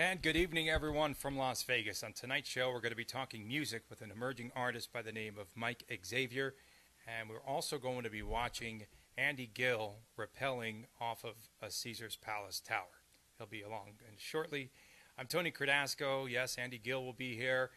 And good evening, everyone, from Las Vegas. On tonight's show, we're going to be talking music with an emerging artist by the name of Mike Xavier. And we're also going to be watching Andy Gill rappelling off of a Caesar's Palace tower. He'll be along shortly. I'm Tony Cardasco. Yes, Andy Gill will be here.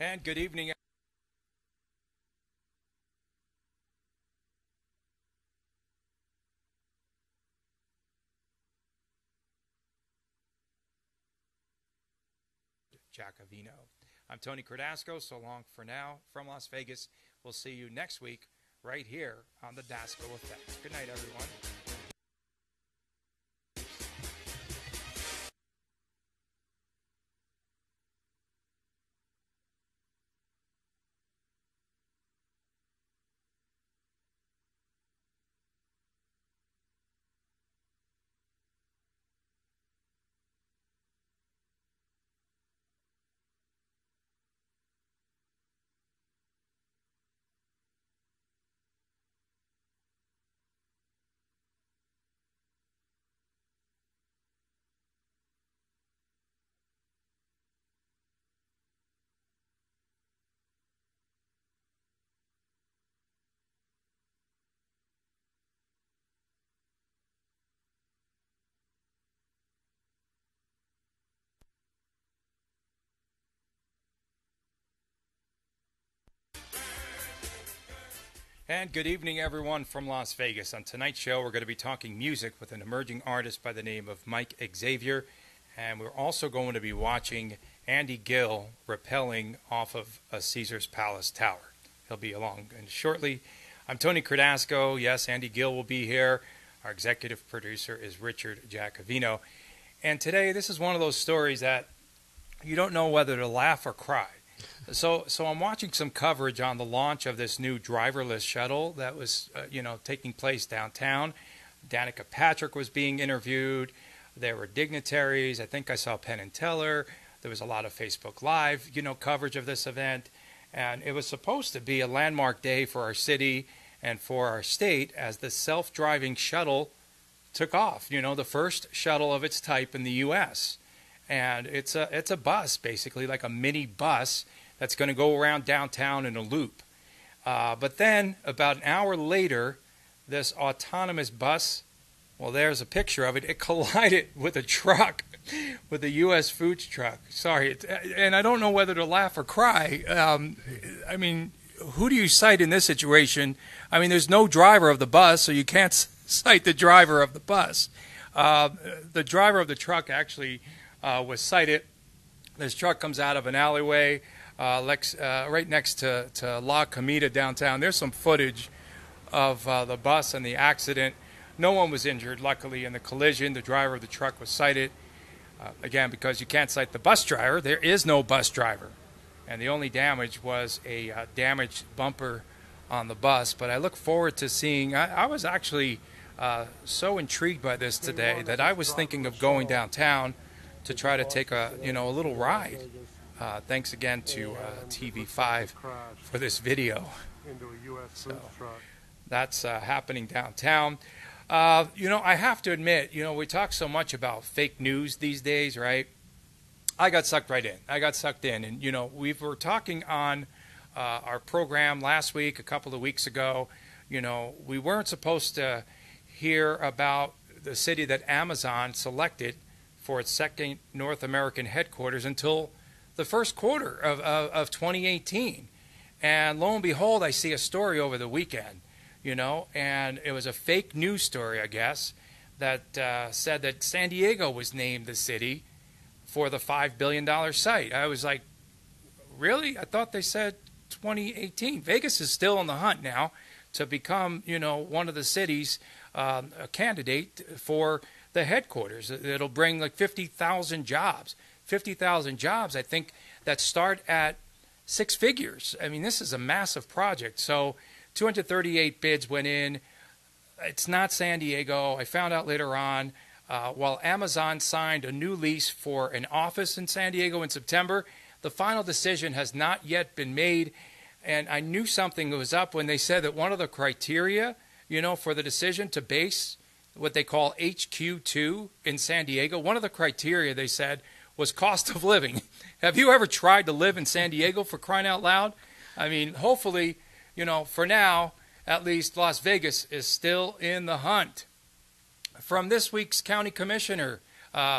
And good evening. Giacovino. I'm Tony Cardasco. So long for now from Las Vegas. We'll see you next week right here on the Dasco Effect. Good night, everyone. And good evening, everyone, from Las Vegas. On tonight's show, we're going to be talking music with an emerging artist by the name of Mike Xavier. And we're also going to be watching Andy Gill rappelling off of a Caesar's Palace tower. He'll be along shortly. I'm Tony Cardasco. Yes, Andy Gill will be here. Our executive producer is Richard Giacovino. And today, this is one of those stories that you don't know whether to laugh or cry. So I'm watching some coverage on the launch of this new driverless shuttle that was, taking place downtown. Danica Patrick was being interviewed. There were dignitaries. I think I saw Penn and Teller. There was a lot of Facebook Live, coverage of this event. And it was supposed to be a landmark day for our city and for our state as the self-driving shuttle took off. The first shuttle of its type in the U.S. And it's a bus, basically, like a mini bus that's going to go around downtown in a loop. But then, about an hour later, this autonomous bus, well, there's a picture of it. It collided with a truck, with a U.S. foods truck. Sorry, and I don't know whether to laugh or cry. Who do you cite in this situation? There's no driver of the bus, so you can't cite the driver of the bus. The driver of the truck actually was cited. This truck comes out of an alleyway right next to La Comida downtown. There's some footage of the bus and the accident. No one was injured, luckily, in the collision. The driver of the truck was cited. Again, because you can't cite the bus driver, there is no bus driver. And the only damage was a damaged bumper on the bus. But I look forward to seeing. I was actually so intrigued by this today that I was thinking of going downtown to try to take a little ride. Thanks again to TV5 for this video. So that's happening downtown. I have to admit, we talk so much about fake news these days, right? I got sucked right in. I got sucked in. And, we were talking on our program last week, a couple of weeks ago. We weren't supposed to hear about the city that Amazon selected for its second North American headquarters until the first quarter of 2018. And lo and behold, I see a story over the weekend, and it was a fake news story, I guess, that said that San Diego was named the city for the $5 billion site. I was like, really? I thought they said 2018. Vegas is still on the hunt now to become, one of the cities, a candidate for the headquarters. It'll bring like 50,000 jobs. 50,000 jobs, I think, that start at six figures. I mean, this is a massive project. So 238 bids went in. It's not San Diego. I found out later on, while Amazon signed a new lease for an office in San Diego in September, the final decision has not yet been made. And I knew something was up when they said that one of the criteria, for the decision to base what they call HQ2 in San Diego, one of the criteria they said was cost of living. Have you ever tried to live in San Diego, for crying out loud? I mean, hopefully, for now, at least Las Vegas is still in the hunt. From this week's county commission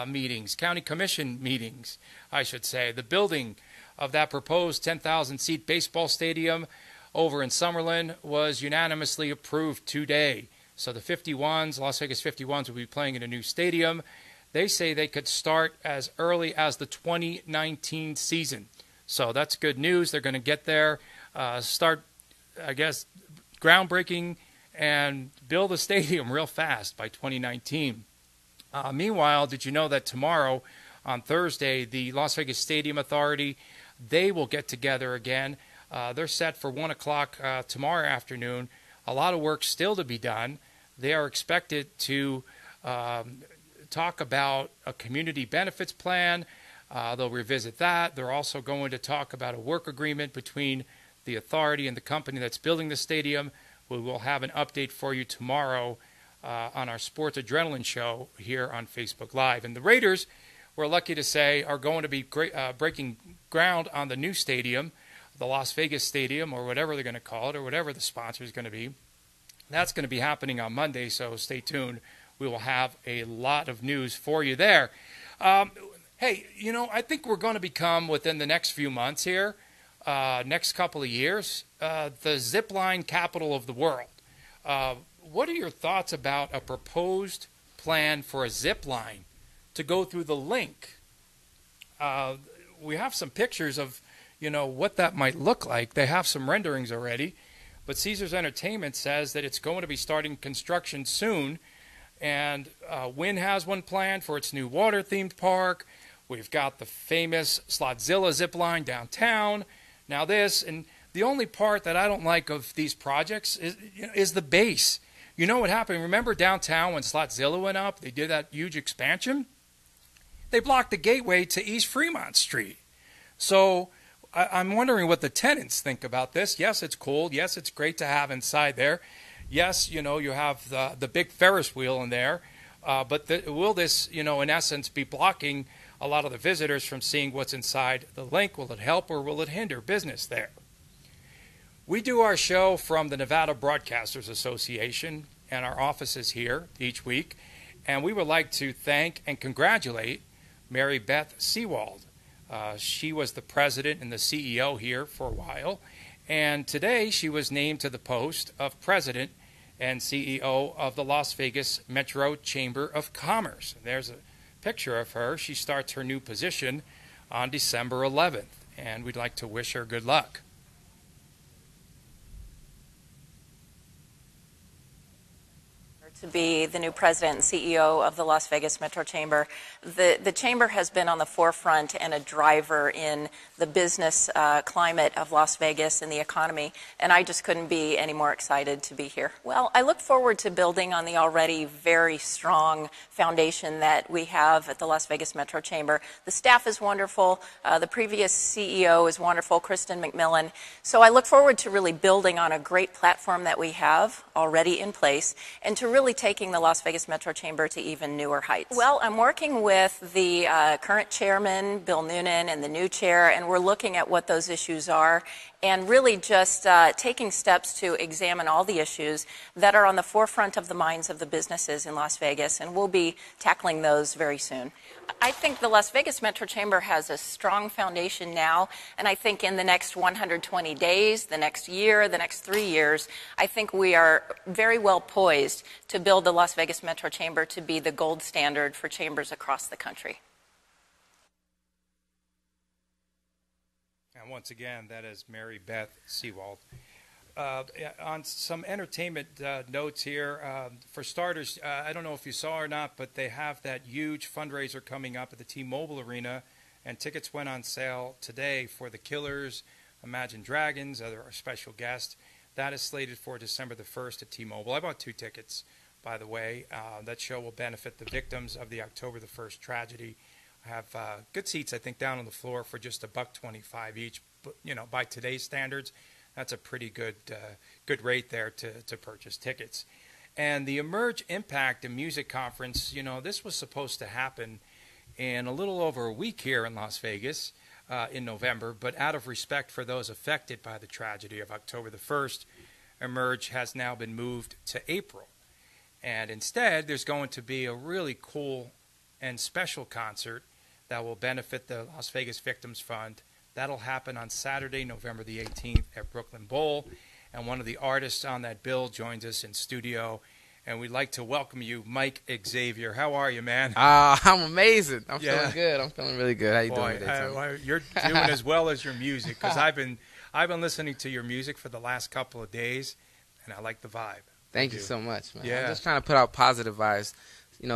meetings, I should say, the building of that proposed 10,000-seat baseball stadium over in Summerlin was unanimously approved today. So the 51s, Las Vegas 51s, will be playing in a new stadium. They say they could start as early as the 2019 season. So that's good news. They're going to get there, start, I guess, groundbreaking and build a stadium real fast by 2019. Meanwhile, did you know that tomorrow, on Thursday, the Las Vegas Stadium Authority, they will get together again. They're set for 1 o'clock tomorrow afternoon. A lot of work still to be done. They are expected to talk about a community benefits plan. They'll revisit that. They're also going to talk about a work agreement between the authority and the company that's building the stadium. We will have an update for you tomorrow on our Sports Adrenaline show here on Facebook Live. And the Raiders, we're lucky to say, are going to be breaking ground on the new stadium, the Las Vegas Stadium, or whatever they're going to call it, or whatever the sponsor is going to be. That's going to be happening on Monday, so stay tuned. We will have a lot of news for you there. Hey, I think we're going to become, within the next few months here, next couple of years, the zip line capital of the world. What are your thoughts about a proposed plan for a zip line to go through the link? We have some pictures of, what that might look like. They have some renderings already, but Caesars Entertainment says that it's going to be starting construction soon. And Wynn has one planned for its new water-themed park. We've got the famous Slotzilla zip line downtown. Now this, and the only part that I don't like of these projects is the base. You know what happened? Remember downtown when Slotzilla went up? They did that huge expansion. They blocked the gateway to East Fremont Street. So I'm wondering what the tenants think about this. Yes, it's cool. Yes, it's great to have inside there. Yes, you have the big Ferris wheel in there. But will this, in essence, be blocking a lot of the visitors from seeing what's inside the link? Will it help or will it hinder business there? We do our show from the Nevada Broadcasters Association and our offices here each week. And we would like to thank and congratulate Mary Beth Sewald. She was the president and the CEO here for a while. And today she was named to the post of president and CEO of the Las Vegas Metro Chamber of Commerce. There's a picture of her. She starts her new position on December 11th, and we'd like to wish her good luck. To be the new president and CEO of the Las Vegas Metro Chamber. The Chamber has been on the forefront and a driver in the business climate of Las Vegas and the economy, and I just couldn't be any more excited to be here. Well, I look forward to building on the already very strong foundation that we have at the Las Vegas Metro Chamber. The staff is wonderful. The previous CEO is wonderful, Kristen McMillan. So I look forward to really building on a great platform that we have already in place and to really taking the Las Vegas Metro Chamber to even newer heights. Well, I'm working with the current chairman, Bill Noonan, and the new chair, and we're looking at what those issues are and really just taking steps to examine all the issues that are on the forefront of the minds of the businesses in Las Vegas, and we'll be tackling those very soon. I think the Las Vegas Metro Chamber has a strong foundation now, and I think in the next 120 days, the next year, the next 3 years, I think we are very well poised to build the Las Vegas Metro Chamber to be the gold standard for chambers across the country. And once again, that is Mary Beth Sewald. On some entertainment notes here, for starters, I don't know if you saw or not, but they have that huge fundraiser coming up at the T-Mobile Arena And tickets went on sale today for The Killers, Imagine Dragons, other special guests. That is slated for December the 1st at T-Mobile. I bought 2 tickets, by the way. That show will benefit the victims of the October the 1st tragedy. I have good seats, I think, down on the floor for just $1.25 each. But, by today's standards, that's a pretty good rate there to purchase tickets. And the Emerge Impact and Music Conference, this was supposed to happen in a little over a week here in Las Vegas in November, but out of respect for those affected by the tragedy of October the 1st, Emerge has now been moved to April. And instead, there's going to be a really cool and special concert that will benefit the Las Vegas Victims Fund. That'll happen on Saturday, November the 18th at Brooklyn Bowl. And one of the artists on that bill joins us in studio. And we'd like to welcome you, Mike Xavier. How are you, man? I'm amazing. I'm feeling good. I'm feeling really good. How you doing today, Tony? You're doing as well as your music, because I've been listening to your music for the last couple of days, and I like the vibe. Thank you so much, man. Yeah. I'm just trying to put out positive vibes,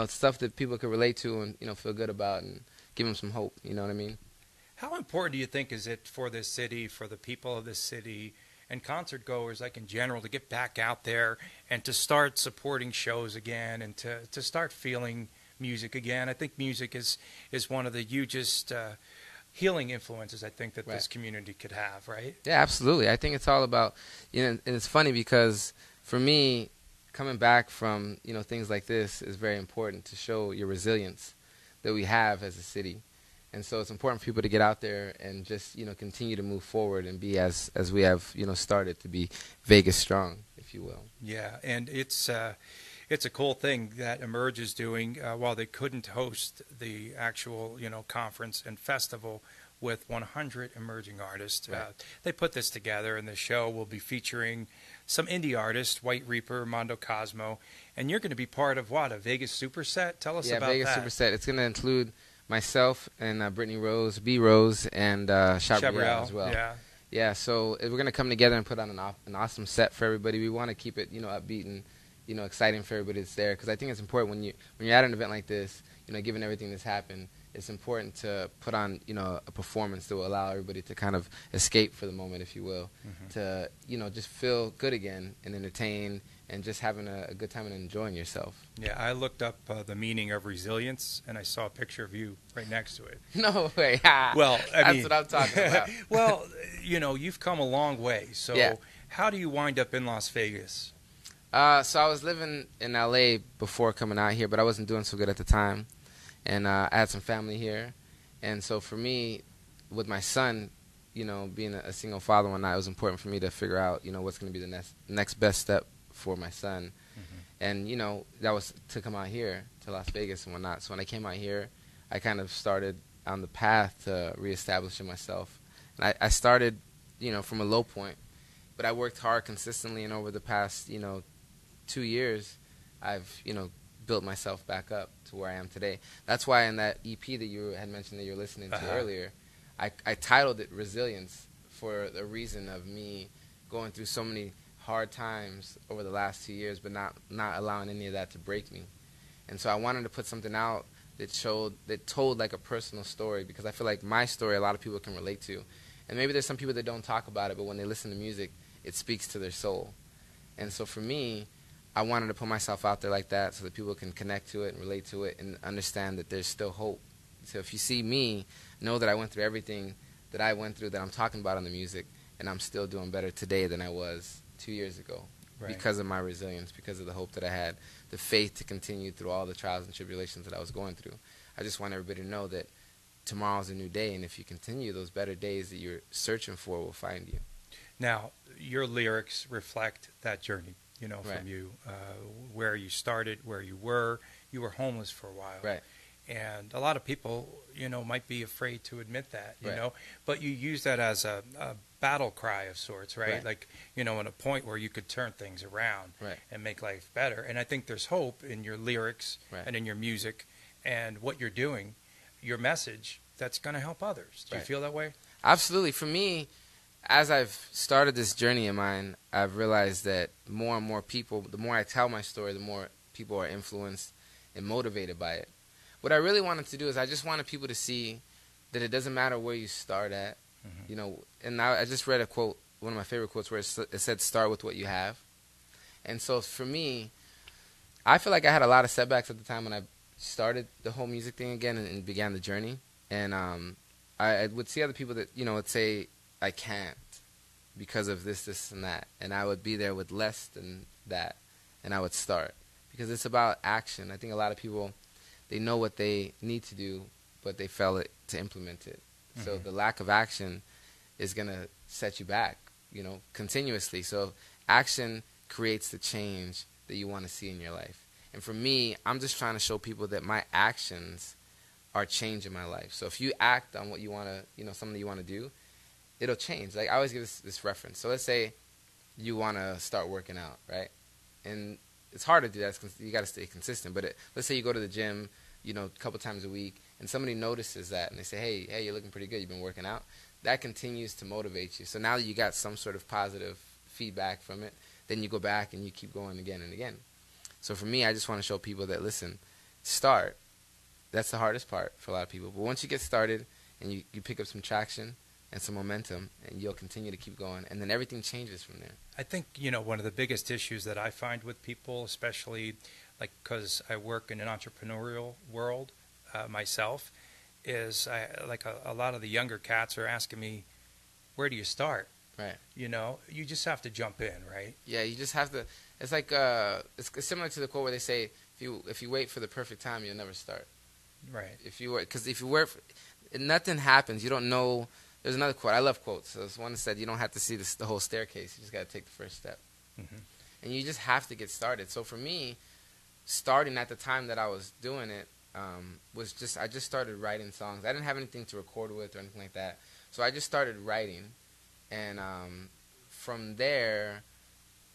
stuff that people can relate to and feel good about and give them some hope. You know what I mean? How important do you think is it for this city, for the people of this city, and concert goers like in general, to get back out there and to start supporting shows again and to start feeling music again? I think music is one of the hugest healing influences I think that this community could have, right? Yeah, absolutely. I think it's all about, and it's funny because for me, coming back from, things like this is very important to show your resilience that we have as a city. And so it's important for people to get out there and just, continue to move forward and be as we have, started to be Vegas strong, if you will. Yeah, and it's a cool thing that Emerge is doing. While they couldn't host the actual, conference and festival with 100 emerging artists, they put this together, and the show will be featuring some indie artists, White Reaper, Mondo Cosmo, and you're going to be part of what, a Vegas superset? Tell us about that. Yeah, Vegas superset. It's going to include myself and Brittany Rose, B Rose, and Xavier as well. Yeah. So we're gonna come together and put on an awesome set for everybody. We want to keep it, upbeat and, exciting for everybody that's there, because I think it's important when you're at an event like this, given everything that's happened, it's important to put on, a performance that will allow everybody to kind of escape for the moment, if you will, to, just feel good again and entertain and just having a good time and enjoying yourself. Yeah, I looked up the meaning of resilience, and I saw a picture of you right next to it. No way. Well, that's what I'm talking about. Well, you've come a long way. So how do you wind up in Las Vegas? So I was living in L.A. before coming out here, but I wasn't doing so good at the time. And I had some family here. And so for me, with my son, being a single father and whatnot, it was important for me to figure out, what's going to be the next best step for my son. And, that was to come out here to Las Vegas and whatnot. So when I came out here, I kind of started on the path to reestablishing myself. And I started, from a low point, but I worked hard consistently, and over the past, 2 years, I've, built myself back up to where I am today. That's why in that EP that you had mentioned that you're listening to earlier, I titled it Resilience for the reason of me going through so many hard times over the last 2 years, but not allowing any of that to break me. And so I wanted to put something out that told like a personal story, because I feel like my story a lot of people can relate to. And maybe there's some people that don't talk about it, but when they listen to music, it speaks to their soul. And so for me, I wanted to put myself out there like that so that people can connect to it and relate to it and understand that there's still hope. So if you see me, know that I went through everything that I went through that I'm talking about in the music, and I'm still doing better today than I was 2 years ago, because of my resilience, because of the hope that I had, the faith to continue through all the trials and tribulations that I was going through. I just want everybody to know that tomorrow's a new day, and if you continue, those better days that you're searching for will find you. Now, your lyrics reflect that journey, from you, where you started, where you were. You were homeless for a while. Right. And a lot of people, might be afraid to admit that, but you use that as a battle cry of sorts, right? Like, in a point where you could turn things around and make life better. And I think there's hope in your lyrics and in your music and what you're doing, your message, that's going to help others. Do you feel that way? Absolutely. For me, as I've started this journey of mine, I've realized that more and more people, the more I tell my story, the more people are influenced and motivated by it. What I really wanted to do is I just wanted people to see that it doesn't matter where you start at. You know, and I just read a quote, one of my favorite quotes, where it said, "Start with what you have." And so for me, I feel like I had a lot of setbacks at the time when I started the whole music thing again and began the journey. And I would see other people that, you know, would say, I can't because of this, this, and that. And I would be there with less than that, and I would start. Because it's about action. I think a lot of people, they know what they need to do, but they fail to implement it. So the lack of action is going to set you back, you know, continuously. So action creates the change that you want to see in your life. And for me, I'm just trying to show people that my actions are changing my life. So if you act on what you want to, you know, something that you want to do, it'll change. Like I always give this reference. So let's say you want to start working out, right? And it's hard to do that. You got to stay consistent. But let's say you go to the gym, you know, a couple times a week, and somebody notices that, and they say, hey, you're looking pretty good. You've been working out. That continues to motivate you. So now that you got some sort of positive feedback from it, then you go back and you keep going again and again. So for me, I just want to show people that, listen, start. That's the hardest part for a lot of people. But once you get started and you pick up some traction and some momentum, and you'll continue to keep going, and then everything changes from there. I think, you know, one of the biggest issues that I find with people, especially like because I work in an entrepreneurial world myself, is a lot of the younger cats are asking me, where do you start? Right. You know, you just have to jump in, right? Yeah, you just have to. It's like it's similar to the quote where they say, if you wait for the perfect time, you'll never start. Right. If you work, nothing happens. You don't know. There's another quote. I love quotes. So there's one that said, you don't have to see the whole staircase. You just got to take the first step. And you just have to get started. So for me, starting at the time that I was doing it was just, I just started writing songs. I didn't have anything to record with or anything like that. So I just started writing. And from there,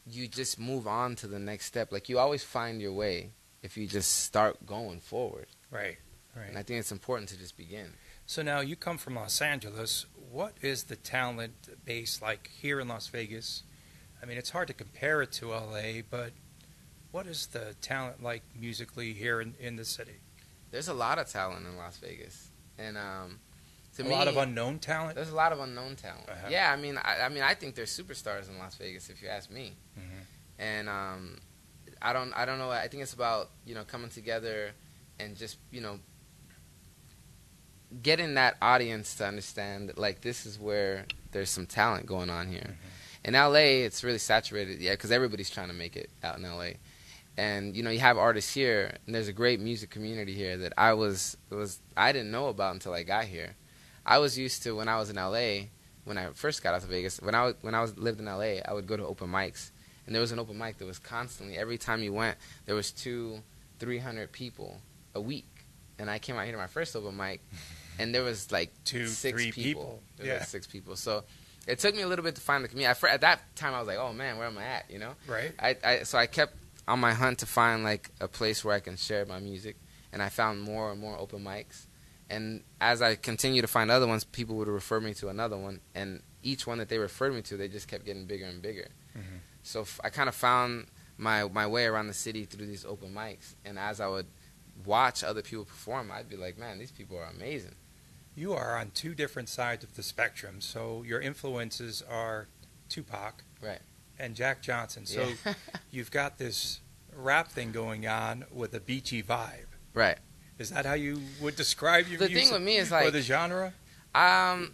you just move on to the next step. Like, you always find your way if you just start going forward. Right, right. And I think it's important to just begin. So now you come from Los Angeles. What is the talent base like here in Las Vegas? I mean, it's hard to compare it to LA, but what is the talent like musically here in the city? There's a lot of talent in Las Vegas. And to me, a lot of unknown talent? There's a lot of unknown talent. Yeah, I mean, I think there's superstars in Las Vegas, if you ask me. And I don't know. I think it's about, you know, coming together and just, you know, getting that audience to understand that, like, this is where there's some talent going on here. In LA, it's really saturated, yeah, because everybody's trying to make it out in LA. And, you know, you have artists here, and there's a great music community here that I didn't know about until I got here. I was used to, when I was in LA, when I first got out to Vegas, when I lived in LA, I would go to open mics, and there was an open mic that was constantly, every time you went, there was 200-300 people a week. And I came out here to my first open mic, and there was like 6 people. There was like 6 people. So it took me a little bit to find the community. At that time, I was like, oh man, where am I at? You know? Right. So I kept on my hunt to find like a place where I can share my music, and I found more and more open mics. And as I continued to find other ones, people would refer me to another one, and each one that they referred me to, they just kept getting bigger and bigger. So I kind of found my way around the city through these open mics, and as I would watch other people perform, I'd be like, man, these people are amazing. You are on 2 different sides of the spectrum. So your influences are Tupac, right, and Jack Johnson. So you've got this rap thing going on with a beachy vibe. Right. Is that how you would describe your music? The thing with me is like, or the genre? I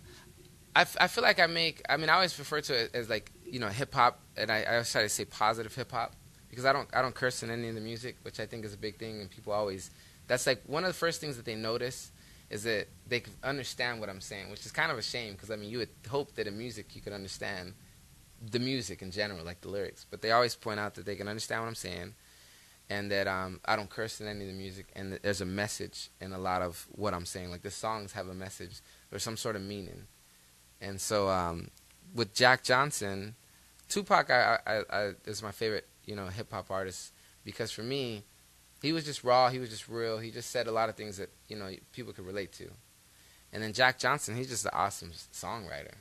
feel like I always refer to it as like, you know, hip hop, and I always try to say positive hip hop, because I don't curse in any of the music, which I think is a big thing, and people always, that's like one of the first things that they notice is that they can understand what I'm saying, which is kind of a shame, because I mean, you would hope that in music you could understand the music in general, like the lyrics, but they always point out that they can understand what I'm saying, and that I don't curse in any of the music, and that there's a message in a lot of what I'm saying. Like, the songs have a message or some sort of meaning. And so with Jack Johnson, Tupac is my favorite, you know, hip-hop artist, because for me, he was just raw, he was just real, he just said a lot of things that, you know, people could relate to. And then Jack Johnson, he's just an awesome songwriter.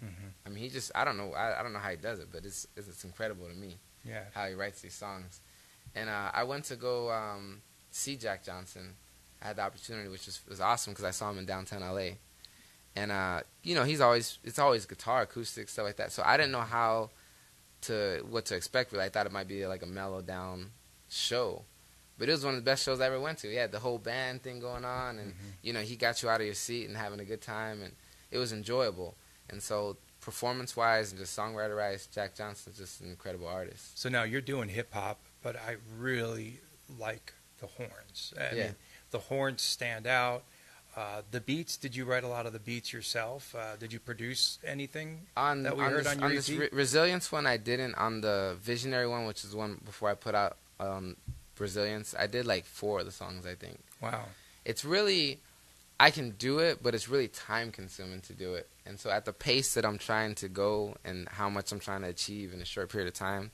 I mean, he just, I don't know how he does it, but it's incredible to me how he writes these songs. And I went to go see Jack Johnson. I had the opportunity, which was awesome, because I saw him in downtown LA. And you know, it's always guitar, acoustic, stuff like that. So I didn't know what to expect. Really, I thought it might be like a mellow down show, but it was one of the best shows I ever went to. He had the whole band thing going on, and you know, he got you out of your seat and having a good time, and it was enjoyable. And so, performance-wise and just songwriter-wise, Jack Johnson's just an incredible artist. So now you're doing hip hop, but I really like the horns. I mean, the horns stand out. The beats, did you write a lot of the beats yourself? Did you produce anything that we heard on your this EP? Resilience one, I didn't. On the Visionary one, which is one before I put out Resilience, I did like 4 of the songs, I think. Wow. It's really, I can do it, but it's really time consuming to do it. And so at the pace that I'm trying to go and how much I'm trying to achieve in a short period of time,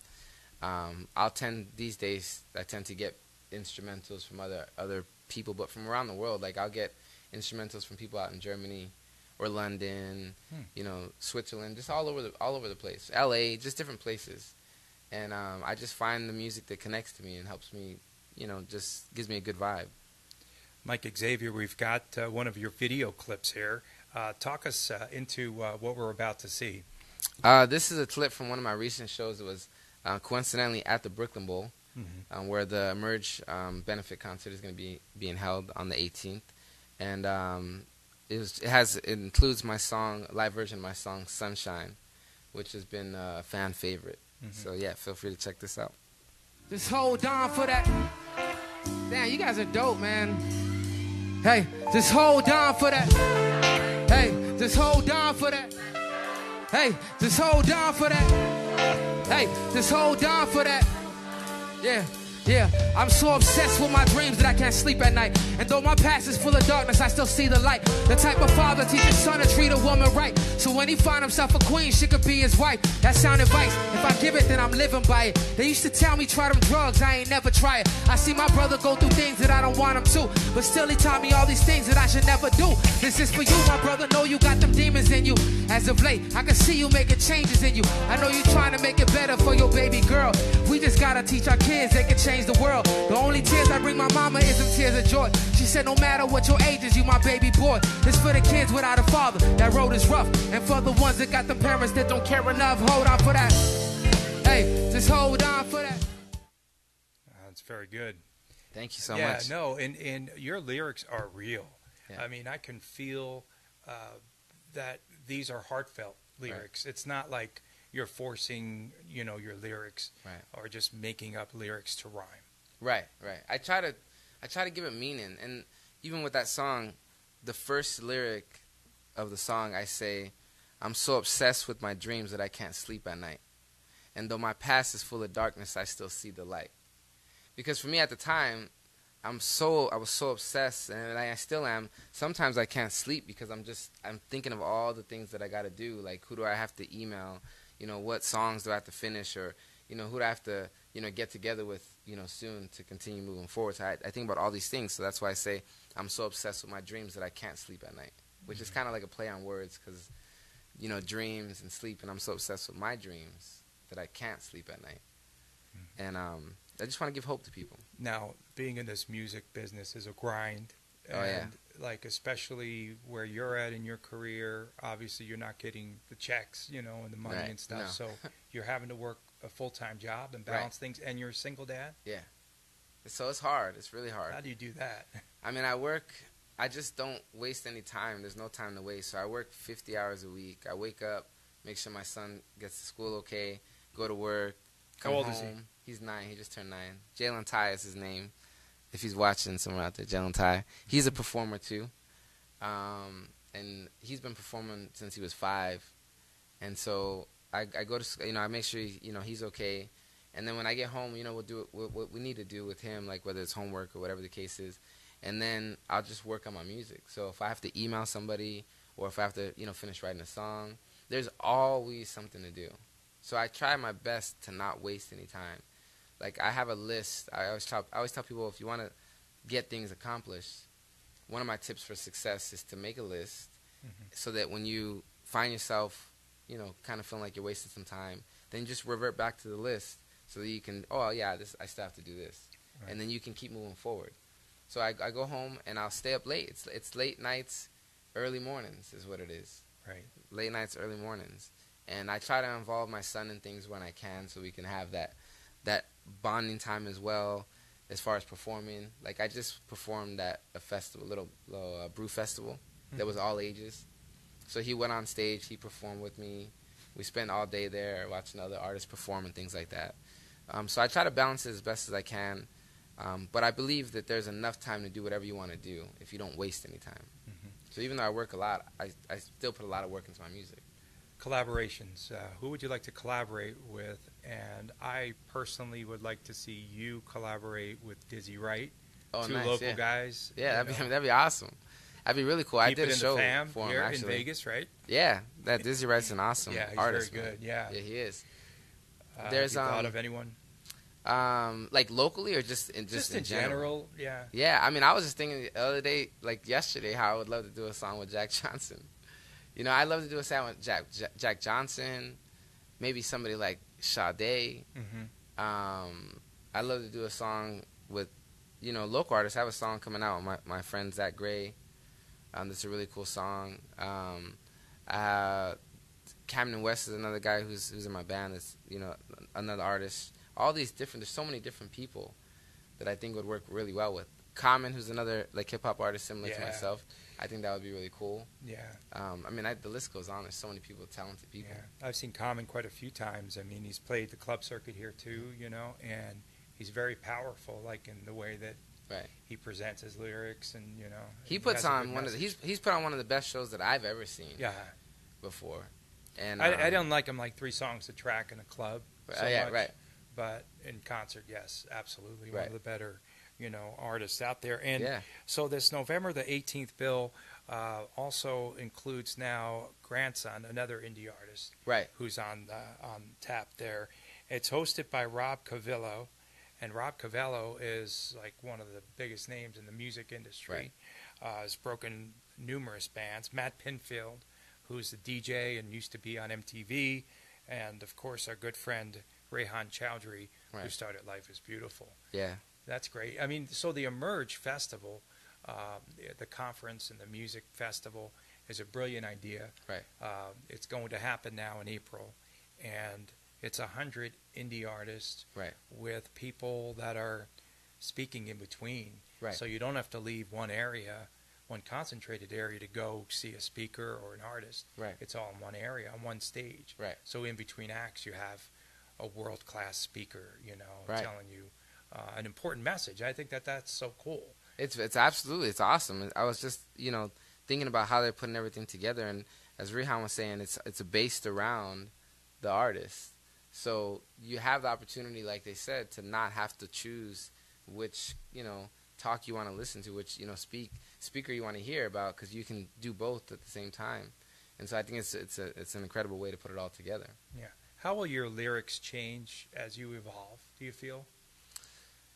these days I tend to get instrumentals from other people, but from around the world. Like I'll get instrumentals from people out in Germany or London, you know, Switzerland, just all over the place. LA, just different places. And I just find the music that connects to me and helps me, you know, just gives me a good vibe. Mike Xavier, we've got one of your video clips here. Talk us into what we're about to see. This is a clip from one of my recent shows. It was coincidentally at the Brooklyn Bowl, where the Emerge benefit concert is going to be being held on the 18th. And it includes my song, live version of my song Sunshine, which has been a fan favorite. So yeah, feel free to check this out. Just hold on for that. Damn, you guys are dope, man. Hey, just hold on for that. Hey, just hold on for that. Hey, just hold on for that. Hey, just hold on for that. Yeah. Yeah, I'm so obsessed with my dreams that I can't sleep at night. And though my past is full of darkness, I still see the light. The type of father teaches son to treat a woman right. So when he find himself a queen, she could be his wife. That's sound advice. If I give it, then I'm living by it. They used to tell me try them drugs, I ain't never try it. I see my brother go through things that I don't want him to, but still he taught me all these things that I should never do. This is for you, my brother, know you got them demons in you. As of late, I can see you making changes in you. I know you trying to make it better for your baby girl. We just gotta teach our kids they can change the world. The only tears I bring my mama is them tears of joy. She said no matter what your age is, you my baby boy. It's for the kids without a father, that road is rough. And for the ones that got the parents that don't care enough, hold on for that. Hey, just hold on for that. That's very good. Thank you so Yeah, much. no, and your lyrics are real. Yeah. I mean, I can feel that these are heartfelt lyrics. Right. It's not like you're forcing, you know, your lyrics or just making up lyrics to rhyme. Right. I try to give it meaning, and even with that song, the first lyric of the song, I say, "I'm so obsessed with my dreams that I can't sleep at night, and though my past is full of darkness, I still see the light." Because for me at the time, I was so obsessed, and I still am. Sometimes I can't sleep because I'm thinking of all the things that I got to do, like who do I have to email, you know, what songs do I have to finish, or you know, who do I have to, you know, get together with, you know, soon to continue moving forward. So I think about all these things. So that's why I say I'm so obsessed with my dreams that I can't sleep at night, which is kind of like a play on words because, you know, dreams and sleep, and I'm so obsessed with my dreams that I can't sleep at night. And I just want to give hope to people. Now, being in this music business is a grind. And like, especially where you're at in your career, obviously you're not getting the checks, you know, and the money and stuff. No. So you're having to work a full-time job and balance things, and you're a single dad? Yeah. So it's hard. It's really hard. How do you do that? I mean, I just don't waste any time. There's no time to waste. So I work 50 hours a week. I wake up, make sure my son gets to school okay, go to work, come home. How old is he? He's 9. He just turned 9. Jalen Ty is his name. If he's watching somewhere out there, Jalen Ty. He's a performer too. And he's been performing since he was 5. And so I go to, you know, I make sure, you know, he's okay. And then when I get home, you know, we'll do what we need to do with him, like whether it's homework or whatever the case is. And then I'll just work on my music. So if I have to email somebody or if I have to, you know, finish writing a song, there's always something to do. So I try my best to not waste any time. Like, I have a list. I always tell people, if you want to get things accomplished, one of my tips for success is to make a list so that when you find yourself, you know, kind of feeling like you're wasting some time, then just revert back to the list so that you can, oh, yeah, I still have to do this. Right. And then you can keep moving forward. So I go home and I'll stay up late. It's late nights, early mornings is what it is. Right. Late nights, early mornings. And I try to involve my son in things when I can so we can have that bonding time as well as far as performing. Like, I just performed at a festival, little brew festival that was all ages. So he went on stage, he performed with me. We spent all day there watching other artists perform and things like that. So I try to balance it as best as I can. But I believe that there's enough time to do whatever you want to do if you don't waste any time. So even though I work a lot, I still put a lot of work into my music. Collaborations. Who would you like to collaborate with? And I personally would like to see you collaborate with Dizzy Wright. Oh, two nice, local yeah. guys. Yeah, that'd be awesome. That'd be really cool. I Keep did it a in show the fam for him here actually. in Vegas, right? Yeah, that Dizzy Wright's an awesome Yeah, he's artist. very good. Man. Yeah. Yeah, he is. Have you thought of anyone? Like locally or just in general? Yeah. Yeah, I mean, I was just thinking the other day, like yesterday, how I would love to do a song with Jack Johnson. You know, I'd love to do a song with Jack Johnson, maybe somebody like Sade. I'd love to do a song with, you know, local artists. I have a song coming out with my friend Zach Gray. That's a really cool song. Camden West is another guy who's in my band. That's, you know, another artist. All these different. There's so many different people that I think would work really well with. Common, who's another like hip hop artist similar to myself. I think that would be really cool. Yeah. I mean, the list goes on. There's so many people, talented people. Yeah. I've seen Common quite a few times. I mean, he's played the club circuit here too, you know, and he's very powerful, like in the way that he presents his lyrics, and you know, he puts on one of the, he's put on one of the best shows that I've ever seen. Yeah. Before, and I don't like him like 3 songs a track in a club. So yeah, much, right. But in concert, yes, absolutely, one Right. of the better, you know, artists out there. And Yeah. so this November the 18th bill also includes now Grandson, another indie artist, Right. who's on tap there. It's hosted by Rob Cavillo, and Rob Cavillo is like one of the biggest names in the music industry. Has broken numerous bands. Matt Pinfield, who's the DJ and used to be on MTV, and of course our good friend Rehan Chowdhury, who started Life is Beautiful. Yeah. That's great. I mean, so the Emerge Festival, the conference and the music festival, is a brilliant idea. Right. It's going to happen now in April, and it's 100 indie artists with people that are speaking in between. Right. So you don't have to leave one area, one concentrated area, to go see a speaker or an artist. Right. It's all in one area, on one stage. Right. So in between acts, you have a world-class speaker, you know, telling you an important message. I think that's so cool. It's absolutely, it's awesome. I was just, you know, thinking about how they're putting everything together, and as Rehan was saying, it's based around the artist. So you have the opportunity, like they said, to not have to choose which, you know, talk you want to listen to, which, you know, speaker you want to hear about, because you can do both at the same time. And so I think it's an incredible way to put it all together. Yeah. How will your lyrics change as you evolve, do you feel?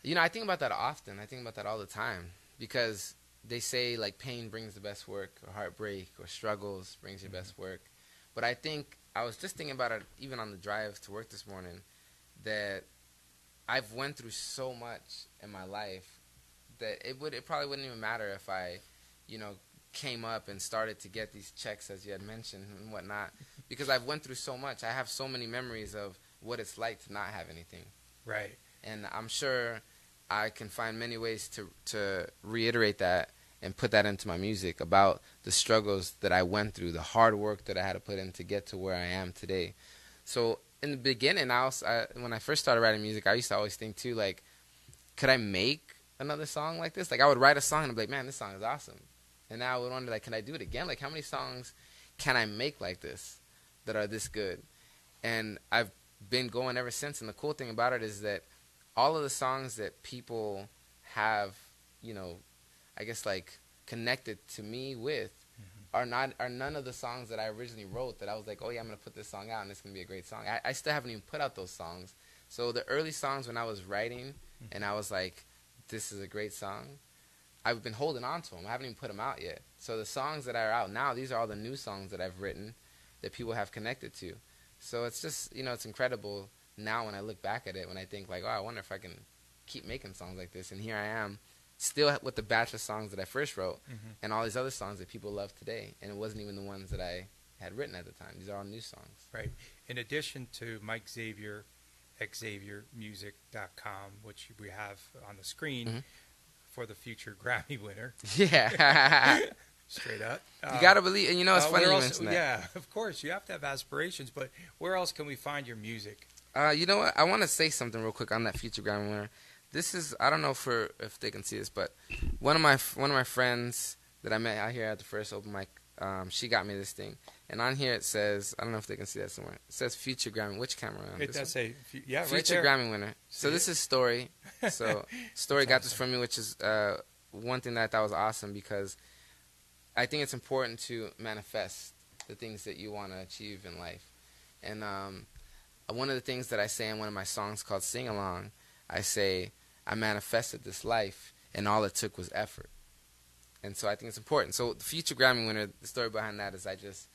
You know, I think about that often. I think about that all the time, because they say, like, pain brings the best work, or heartbreak, or struggles brings your best work. But I think, I was just thinking about it even on the drive to work this morning, that I've went through so much in my life that it probably wouldn't even matter if I, you know, came up and started to get these checks, as you had mentioned, and whatnot, because I've went through so much. I have so many memories of what it's like to not have anything. Right. And I'm sure I can find many ways to reiterate that and put that into my music, about the struggles that I went through, the hard work that I had to put in to get to where I am today. So in the beginning, when I first started writing music, I used to always think too, like, could I make another song like this? Like, I would write a song and I'd be like, man, this song is awesome. And now I would wonder, like, can I do it again? Like, how many songs can I make like this that are this good? And I've been going ever since. And the cool thing about it is that all of the songs that people have, you know, I guess, like, connected to me with are none of the songs that I originally wrote that I was like, oh yeah, I'm going to put this song out and it's going to be a great song. I still haven't even put out those songs. So the early songs when I was writing and I was like, this is a great song, I've been holding on to them. I haven't even put them out yet. So the songs that are out now, these are all the new songs that I've written that people have connected to. So it's just, you know, it's incredible now when I look back at it, when I think, like, oh, I wonder if I can keep making songs like this. And here I am still with the batch of songs that I first wrote, and all these other songs that people love today, and it wasn't even the ones that I had written at the time. These are all new songs. Right. In addition to Mike Xavier, XavierMusic.com, which we have on the screen for the future Grammy winner. Yeah. Straight up. You got to believe, and you know, it's funny you mention that. Yeah, of course. You have to have aspirations, but where else can we find your music? You know what? I want to say something real quick on that future Grammy winner. This is, I don't know if they can see this, but one of my friends that I met out here at the first open mic, she got me this thing. And on here it says, I don't know if they can see that somewhere. It says future Grammy. Which camera? It does say, yeah, right future there. Grammy winner. So this is Story. So Story got this from me, which is one thing that I thought was awesome, because I think it's important to manifest the things that you want to achieve in life. And one of the things that I say in one of my songs called Sing Along, I say, I manifested this life, and all it took was effort. And so I think it's important. So the future Grammy winner, the story behind that is I just,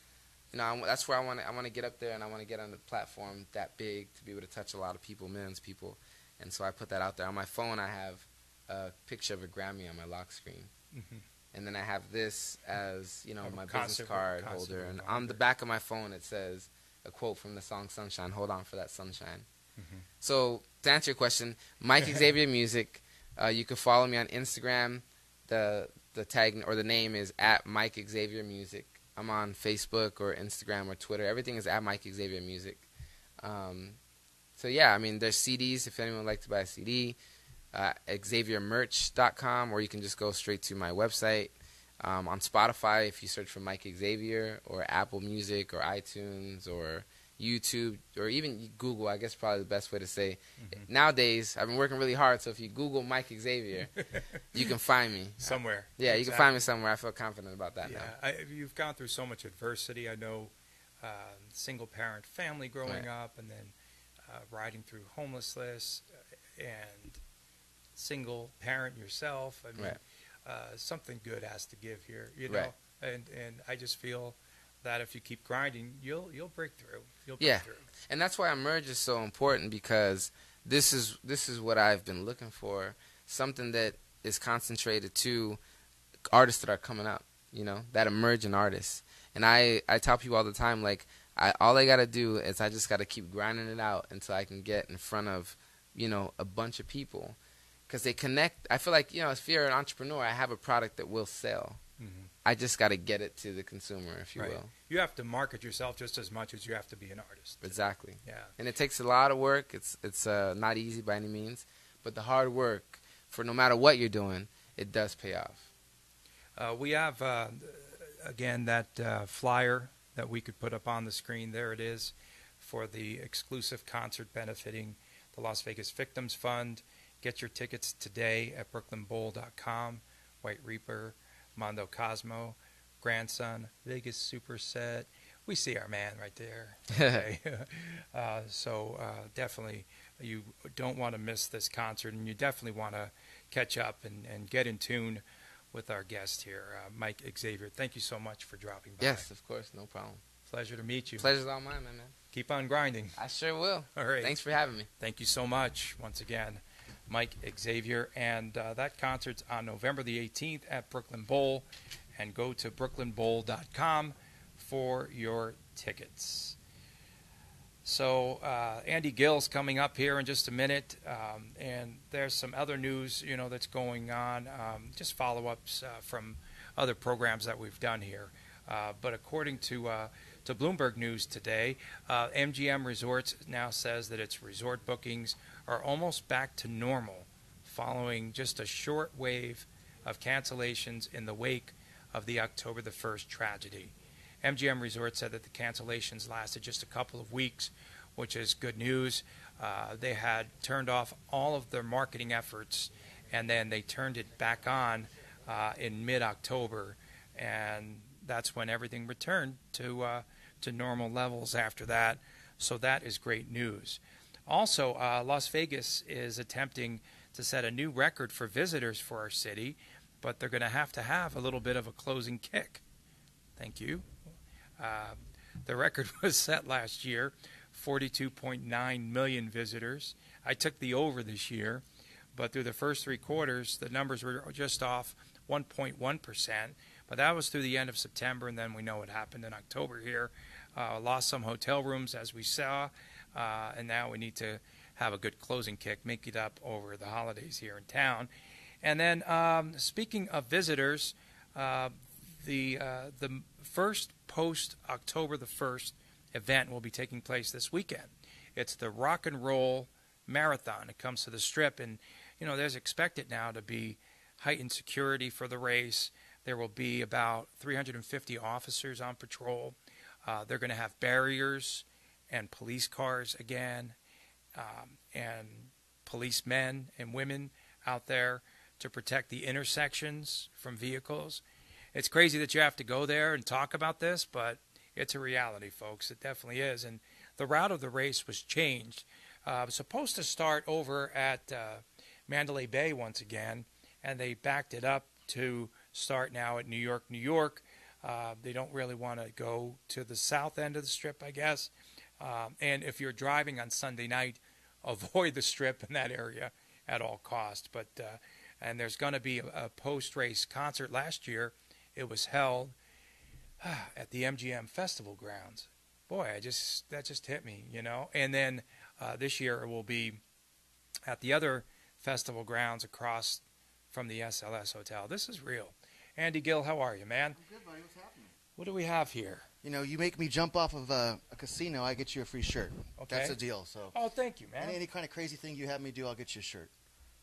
you know, that's where I want to get up there, and I want to get on the platform that big to be able to touch a lot of people, millions of people. And so I put that out there. On my phone, I have a picture of a Grammy on my lock screen. And then I have this as, you know, my business card holder. And on the back of my phone, it says a quote from the song Sunshine, hold on for that sunshine. So to answer your question, Mike Xavier Music, you can follow me on Instagram. The tag or the name is at Mike Xavier Music. I'm on Facebook or Instagram or Twitter. Everything is at Mike Xavier Music. So yeah, I mean, there's CDs if anyone would like to buy a CD. XavierMerch.com, or you can just go straight to my website. On Spotify, if you search for Mike Xavier, or Apple Music, or iTunes, or YouTube, or even Google, I guess probably the best way to say. Nowadays, I've been working really hard, so if you Google Mike Xavier, you can find me. Somewhere. Yeah, you can find me somewhere. I feel confident about that now. You've gone through so much adversity. I know single-parent family growing up, and then riding through homelessness, and single parent yourself. I mean, something good has to give here, you know. And I just feel that if you keep grinding, you'll break through. You'll break through. And that's why Emerge is so important, because this is what I've been looking for, something that is concentrated to artists that are coming up, you know, that emerging artists. And I tell people all the time, like, all I got to do is I just got to keep grinding it out until I can get in front of, you know, a bunch of people. Because they connect. I feel like, you know, if you're an entrepreneur, I have a product that will sell. I just got to get it to the consumer, if you will. You have to market yourself just as much as you have to be an artist. Exactly. Yeah. And it takes a lot of work. It's not easy by any means. But the hard work, for no matter what you're doing, it does pay off. We have, again, that flyer that we could put up on the screen. There it is, for the exclusive concert benefiting the Las Vegas Victims Fund. Get your tickets today at brooklynbowl.com. White Reaper, Mondo Cosmo, Grandson, Vegas Superset. We see our man right there. Okay. So definitely you don't want to miss this concert, and you definitely want to catch up and get in tune with our guest here, Mike Xavier. Thank you so much for dropping by. Yes, of course. No problem. Pleasure to meet you. Pleasure's all mine, man. Keep on grinding. I sure will. All right. Thanks for having me. Thank you so much once again, Mike Xavier. And that concert's on November the 18th at Brooklyn Bowl. And go to brooklynbowl.com for your tickets. So Andy Gill's coming up here in just a minute. And there's some other news, you know, that's going on. Just follow-ups from other programs that we've done here. But according to Bloomberg News today, MGM Resorts now says that its resort bookings are almost back to normal following just a short wave of cancellations in the wake of the October the 1st tragedy. MGM Resorts said that the cancellations lasted just a couple of weeks, which is good news. They had turned off all of their marketing efforts, and then they turned it back on in mid-October, and that's when everything returned to normal levels after that. So that is great news. Also, Las Vegas is attempting to set a new record for visitors for our city, but they're going to have a little bit of a closing kick. Thank you. The record was set last year, 42.9 million visitors. I took the over this year, but through the first 3 quarters, the numbers were just off 1.1%. But that was through the end of September, and then we know what happened in October here. Lost some hotel rooms, as we saw, and now we need to have a good closing kick, make it up over the holidays here in town. And then, speaking of visitors, the first post-October the 1st event will be taking place this weekend. It's the Rock and Roll Marathon. It comes to the Strip, and there's expected now to be heightened security for the race. There will be about 350 officers on patrol. They're going to have barriers and police cars again, and policemen and women out there to protect the intersections from vehicles. It's crazy that you have to go there and talk about this, but it's a reality, folks. It definitely is. And the route of the race was changed. It was supposed to start over at Mandalay Bay once again, and they backed it up to start now at New York, New York. They don't really want to go to the south end of the Strip, I guess. And if you're driving on Sunday night, avoid the Strip in that area at all costs. But and there's going to be a post-race concert. Last year, it was held at the MGM Festival grounds. Boy, that just hit me, And then this year it will be at the other festival grounds across from the SLS Hotel. This is real. Andy Gill, how are you, man? I'm good, buddy. What's happening? What do we have here? You make me jump off of a casino, I get you a free shirt. Okay. That's the deal. So. Oh, thank you, man. Any kind of crazy thing you have me do, I'll get you a shirt.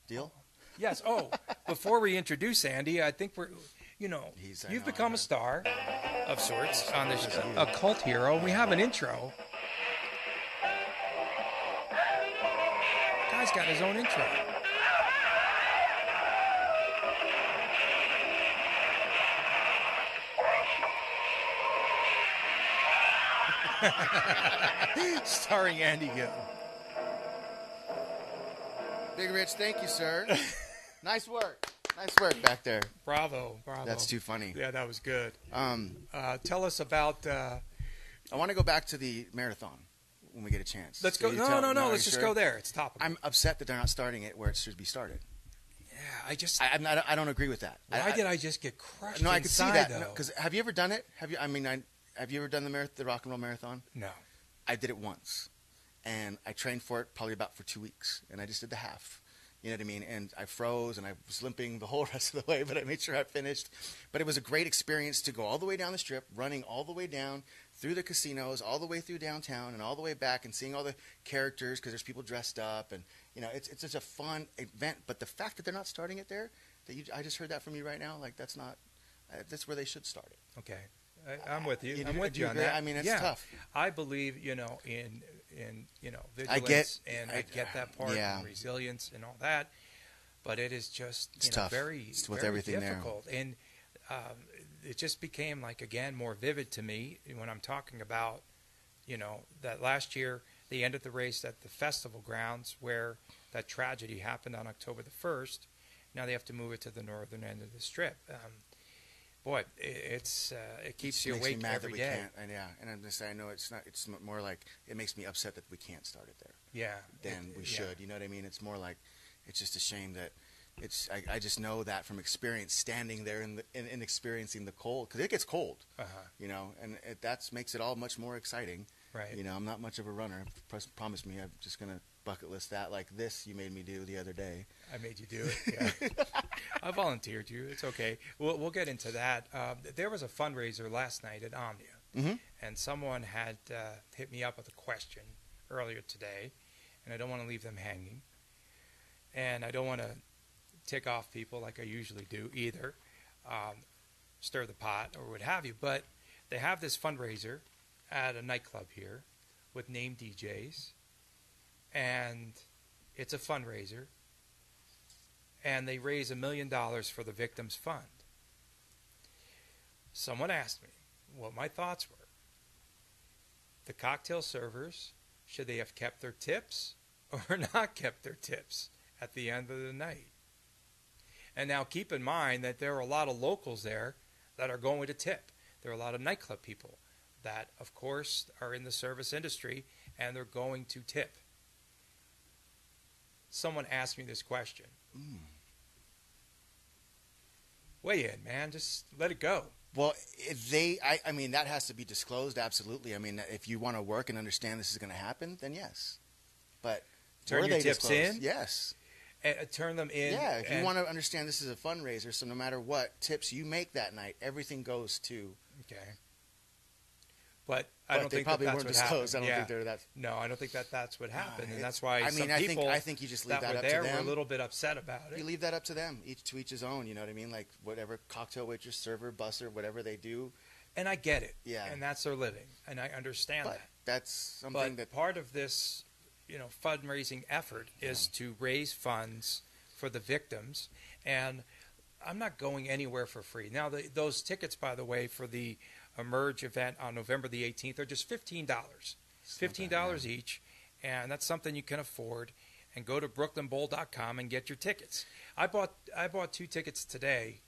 Deal? Yes. Oh, before we introduce Andy, I think you've become a star of sorts on this a cult hero. We have an intro. Guy's got his own intro. Starring Andy Gill. Big Rich, thank you, sir. Nice work. Nice work back there. Bravo. That's too funny. Yeah, that was good. Tell us about... I want to go back to the marathon when we get a chance. Let's go. No. Let's just go there. It's topical. I'm upset that they're not starting it where it should be started. Yeah, I don't agree with that. Why did I just get crushed? No, I could see that. Though? Because have you ever done it? Have you ever done the Rock and Roll Marathon? No. I did it once, and I trained for it probably about for 2 weeks, and I just did the half. You know what I mean? And I froze, and I was limping the whole rest of the way, but I made sure I finished. But it was a great experience to go all the way down the Strip, running all the way down through the casinos, all the way through downtown, and all the way back, and seeing all the characters because there's people dressed up, and it's such a fun event. But the fact that they're not starting it there, I just heard that from you right now. Like that's where they should start it. Okay. I'm with you. I'm with you on agree? that. I mean, it's tough. I believe, in vigilance, I get that part, and resilience and all that, but it is just it's tough. It's with very everything difficult. There. And it just became again more vivid to me when I'm talking about, that last year they ended the race at the festival grounds where that tragedy happened on October the 1st. Now they have to move it to the northern end of the Strip. Boy, it keeps you awake every day. And I'm just saying, I know it's not. It's more like it makes me upset that we can't start it there. Yeah, than we should. You know what I mean? It's more like it's just a shame that it's. I just know that from experience, standing there and experiencing the cold, because it gets cold. And that makes it all much more exciting. Right. I'm not much of a runner. Promise me, I'm just gonna bucket list that like this. You made me do the other day. I made you do it. Yeah. I volunteered you. It's okay. We'll get into that. There was a fundraiser last night at Omnia, and someone had hit me up with a question earlier today, and I don't want to leave them hanging, and I don't want to tick off people like I usually do either, stir the pot or what have you. But they have this fundraiser at a nightclub here with named DJs, and it's a fundraiser. And they raise $1 million for the Victims Fund. Someone asked me what my thoughts were. The cocktail servers, should they have kept their tips or not kept their tips at the end of the night? And now keep in mind that there are a lot of locals there that are going to tip. There are a lot of nightclub people that, of course, are in the service industry, and they're going to tip. someone asked me this question. Weigh in, man. Just let it go. Well, if I mean, that has to be disclosed, absolutely. I mean, if you want to work and understand this is going to happen, then yes. But turn were your they tips disclosed? in? Yes. Turn them in. Yeah, if you want to understand this is a fundraiser, so no matter what tips you make that night, everything goes to... Okay. But I don't they think probably that's weren't what disclosed. happened. I don't think they're that... No, I don't think that's what happened. And that's why I some mean, people I think you just leave that were up there to them. were a little bit upset about it. You leave that up to them, each to each his own, you know what I mean? Like, whatever cocktail waitress, server, busser, whatever they do. And I get it. Yeah. And that's their living. And I understand But that. that's something But that... part of this, fundraising effort is to raise funds for the victims. And I'm not going anywhere for free. Now, those tickets, by the way, for the Emerge event on November the 18th are just $15. $15 each. And that's something you can afford. And go to brooklynbowl.com and get your tickets. I bought 2 tickets today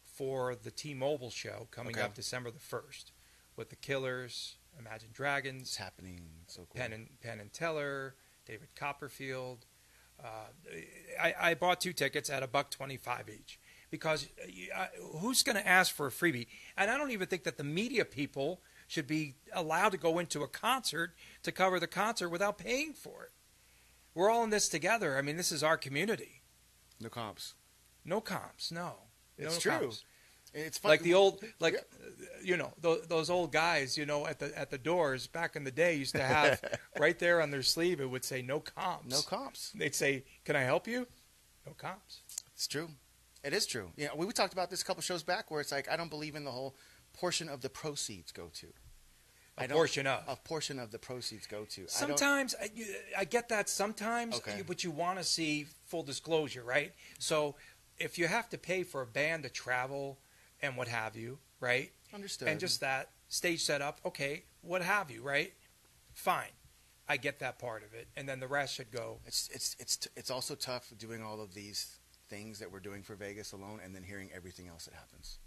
for the T-Mobile show coming up December the 1st with the Killers, Imagine Dragons. It's happening so cool. Penn and Teller, David Copperfield. I bought 2 tickets at $1.25 each because who's going to ask for a freebie? And I don't even think that the media people should be allowed to go into a concert to cover the concert without paying for it. We're all in this together. I mean, this is our community. No comps. No comps. No. It's no true. Comps. It's fun. Like the old, those old guys, at the doors back in the day used to have right there on their sleeve it would say no comps. No comps. They'd say, "Can I help you?" No comps. It's true. It is true. We talked about this a couple shows back where it's like I don't believe in the whole portion of the proceeds go to. A portion of the proceeds go to. Sometimes I get that. Sometimes, Okay. but you want to see full disclosure, right? So if you have to pay for a band to travel and what have you, right? Understood. And just that stage setup, okay, what have you, right? Fine, I get that part of it, and then the rest should go. It's also tough doing all of these things that we're doing for Vegas alone, and then hearing everything else that happens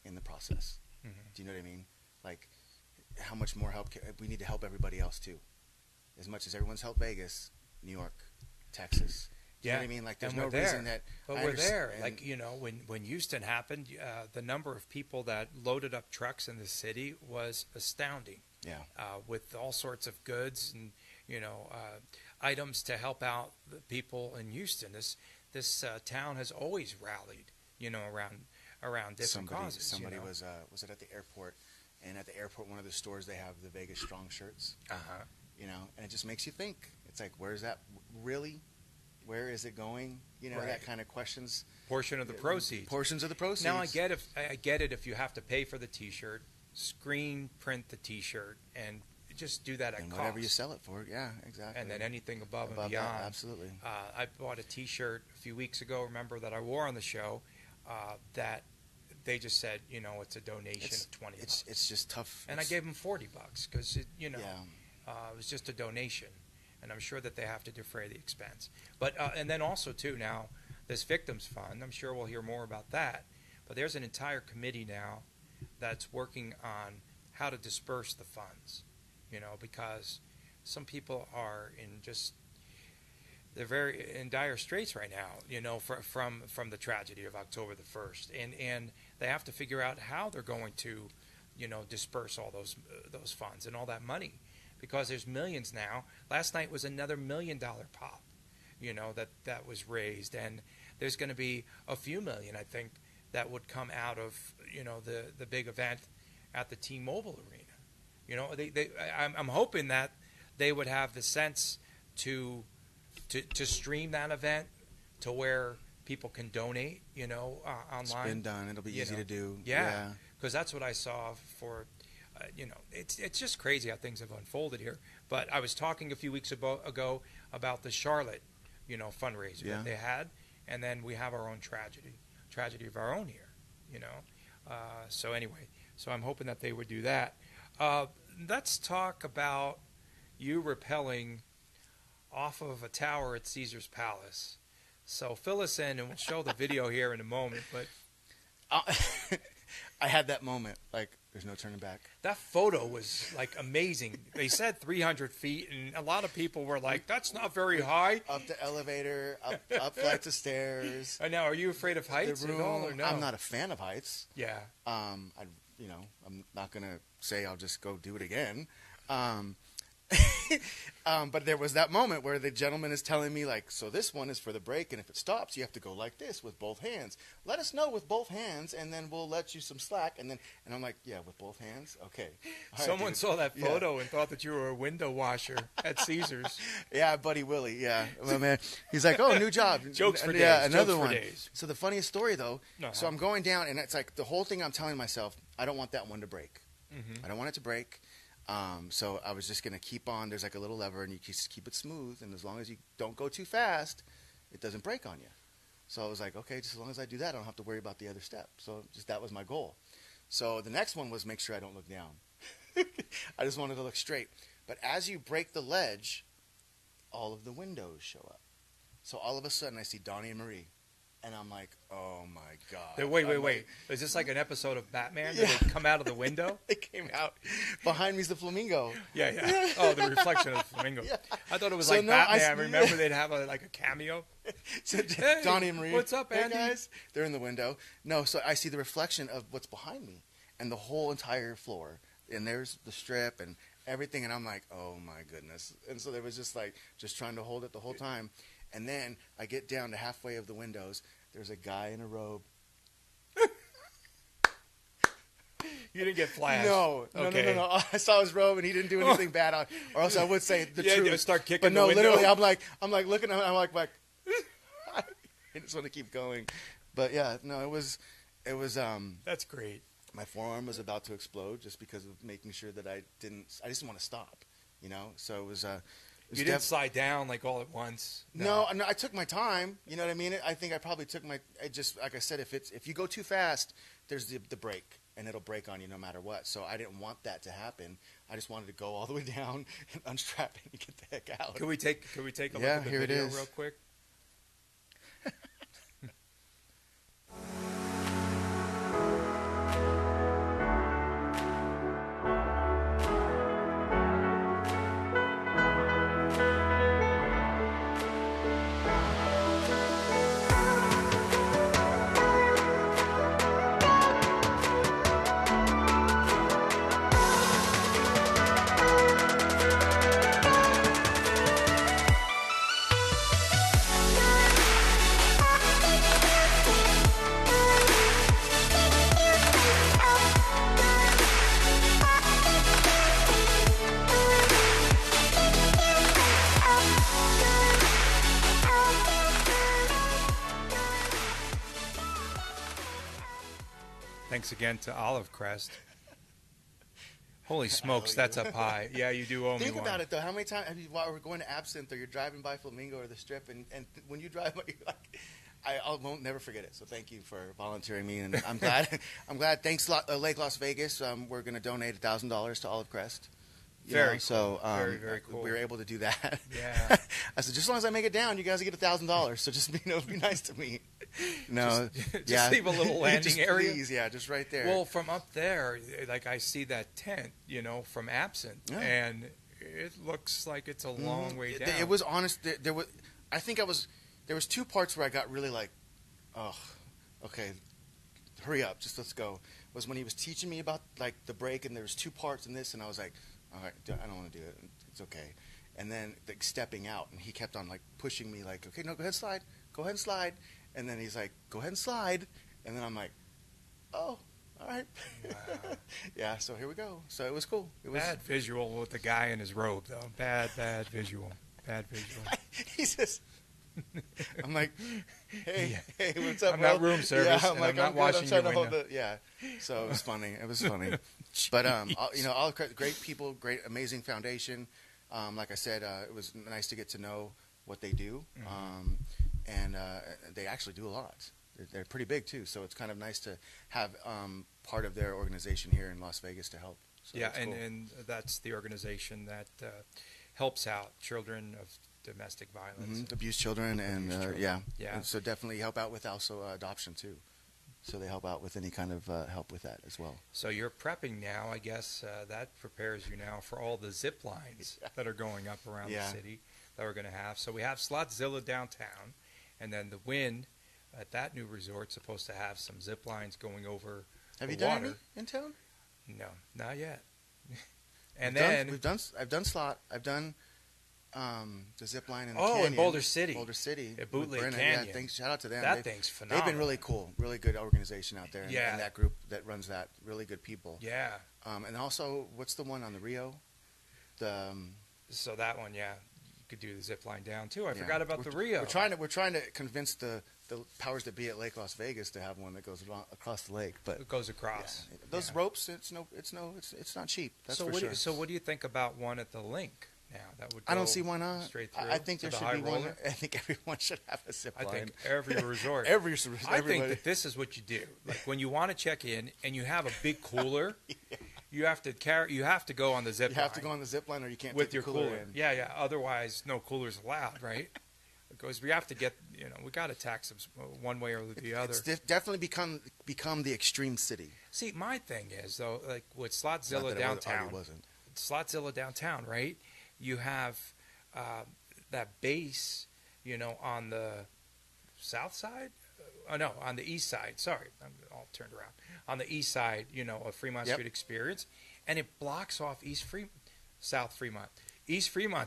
in the process. Mm-hmm. Do you know what I mean? Like, how much more help we need to help everybody else too? As much as everyone's helped Vegas, New York, Texas. Do you know what I mean? Like, there's no reason that. But we're there. Like, when Houston happened, the number of people that loaded up trucks in the city was astounding. Yeah. With all sorts of goods and items to help out the people in Houston. This town has always rallied, around different causes. Somebody was it at the airport, and at the airport, one of the stores they have the Vegas Strong shirts. And it just makes you think. It's like, where's that really? Where is it going? Right. That kind of questions. Portion of the proceeds. Portions of the proceeds. Now I get it if you have to pay for the T-shirt, screen print the T-shirt, and just do that at cost. Whatever you sell it for, yeah, exactly. And then anything above and beyond. That, absolutely. I bought a T-shirt a few weeks ago. Remember that I wore on the show that they just said, it's a donation of $20. It's just tough. And I gave them $40 because it was just a donation. And I'm sure that they have to defray the expense. But and then also, too, now, this Victims Fund, I'm sure we'll hear more about that. But there's an entire committee now that's working on how to disperse the funds, because some people are they're very in dire straits right now, from the tragedy of October the 1st. And they have to figure out how they're going to, disperse all those funds and all that money. Because there's millions now. Last night was another $1 million pop, that was raised, and there's going to be a few million, I think, that would come out of the big event at the T-Mobile Arena. I'm hoping that they would have the sense to stream that event to where people can donate, online. It's been done. It'll be easy to do. Yeah, because that's what I saw for. It's just crazy how things have unfolded here. But I was talking a few weeks ago about the Charlotte, fundraiser that they had, and then we have our own tragedy of our own here, So anyway, I'm hoping that they would do that. Let's talk about you rappelling off of a tower at Caesar's Palace. So fill us in, and we'll show the video here in a moment. But I had that moment, like, there's no turning back. That photo was like amazing. They said 300 feet, and a lot of people were like, "That's not very high." Up the elevator, up flights of stairs. Now, are you afraid of heights at all, or no? I'm not a fan of heights. Yeah. I'm not gonna say I'll just go do it again. But there was that moment where the gentleman is telling me, like, so this one is for the brake, and if it stops, you have to go like this with both hands. Let us know with both hands, and then we'll let you some slack. And I'm like, yeah, with both hands? Okay. All right, Someone dude. saw that photo and thought that you were a window washer at Caesars. Yeah, Buddy Willie, yeah. Well, man, he's like, oh, new job. Jokes for days. Yeah, another Jokes one. for days. So the funniest story, though, Uh-huh. so I'm going down, and it's like the whole thing I'm telling myself, I don't want that one to break. Mm-hmm. I don't want it to break. So I was just going to keep on. There's like a little lever, and you just keep it smooth. And as long as you don't go too fast, it doesn't break on you. So I was like, okay, just as long as I do that, I don't have to worry about the other step. So just that was my goal. So the next one was make sure I don't look down. I just wanted to look straight. But as you break the ledge, all of the windows show up. So all of a sudden, I see Donnie and Marie. And I'm like, oh, my God. Wait. Is this like an episode of Batman? Did they come out of the window? They came out. Behind me's the flamingo. Yeah. Oh, the reflection of the flamingo. Yeah. I thought it was So like no, Batman. Remember they'd have a cameo? So Hey, Donnie and Marie. what's up, hey, Andy? guys. They're in the window. No, so I see the reflection of what's behind me and the whole entire floor. And there's the strip and everything. And I'm like, oh, my goodness. And so there was just trying to hold it the whole time. And then I get down to halfway of the windows. There's a guy in a robe. You didn't get flashed. No. Okay. I saw his robe and he didn't do anything bad, or else I would say the Yeah, truth. you start kicking but no, the window. literally, I'm like looking at him. I'm like, I just want to keep going. But yeah, no, it was. That's great. My forearm was about to explode just because of making sure that I just didn't want to stop, So it was. You didn't slide down like all at once. No, I took my time. You know what I mean? I think I probably took my. Like I said, if you go too fast, there's the brake, and it'll break on you no matter what. So I didn't want that to happen. I just wanted to go all the way down and unstrap it and get the heck out. Can we take a look at the here it video is. real quick? Thanks again to Olive Crest. Holy smokes, that's up high. Yeah, you do owe me Think one. about it, though. How many times while we're going to Absinthe or you're driving by Flamingo or the Strip, and when you drive, you're like, I won't never forget it. So thank you for volunteering me, and I'm glad. I'm glad. Thanks, Lake Las Vegas. We're going to donate $1,000 to Olive Crest. Very cool. So very, very cool. We were able to do that. Yeah. I said, just as long as I make it down, you guys get $1,000. So just be nice to me. No, just leave a little landing just area. Please, yeah, just right there. Well, from up there, like I see that tent, from Absinthe, Yeah. and it looks like it's a long way down. It was honest. There was. I think there was two parts where I got really like, oh, okay, hurry up, just let's go. Was when he was teaching me about like the break, and there was two parts in this, and I was like, all right, I don't want to do it. It's okay. And then like stepping out, and he kept on like pushing me, like, okay, no, go ahead, slide, go ahead and slide. And then he's like, go ahead and slide. And then I'm like, oh, all right. Wow. Yeah, so here we go. So it was cool. It was Bad visual with the guy in his robe, though. Bad visual. Bad visual. He says, I'm like, hey, what's up, I'm bro? not room service, Yeah, I'm and like, I'm not good. washing I'm trying your to hold window. yeah. So it was funny. It was funny. But all great people, great, amazing foundation. Like I said, it was nice to get to know what they do, and they actually do a lot. They're pretty big too, so it's kind of nice to have part of their organization here in Las Vegas to help. So Yeah, it's cool. and that's the organization that helps out children of domestic violence. Abused children, and Abused children. yeah. Yeah. And so definitely help out with also adoption too. So they help out with any kind of help with that as well. So you're prepping now, I guess. That prepares you now for all the zip lines that are going up around the city that we're going to have. So we have Slotzilla downtown, and then the Wynn at that new resort's supposed to have some zip lines going over Have the you done water. any in town? No, not yet. And I've done slot. I've done the zip line in the canyon. in Boulder City. Boulder City. At Bootleg Brennan. Canyon. Yeah, thanks. Shout out to them. That thing's phenomenal. They've been really cool. Really good organization out there. Yeah. And that group that runs that. Really good people. Yeah. And also, what's the one on the Rio? So that one, you could do the zip line down too. I forgot about the Rio. We're trying to convince the powers that be at Lake Las Vegas to have one that goes across the lake, but It goes across. yeah, those ropes, it's not cheap. That's so for what sure. So what do you think about one at the link now? That would I don't go see why not. straight through I think to there the should high be one. roller? I think everyone should have a zip I line. think every resort. I I think everybody. that this is what you do. Like when you want to check in and you have a big cooler, you have to go on the zip You line have to go on the zip line, or you can't with take your the cooler cooler. in. Yeah. Otherwise, no coolers allowed, right? Because we have to get, we got to tax them one way or the other. It's definitely become the extreme city. See, my thing is though, like with Not Slotzilla that it downtown, already wasn't. Slotzilla downtown, right? You have that base, on the south side. No, on the east side. Sorry, I'm all turned around. On the east side, of Fremont Yep. Street Experience, and it blocks off East Fremont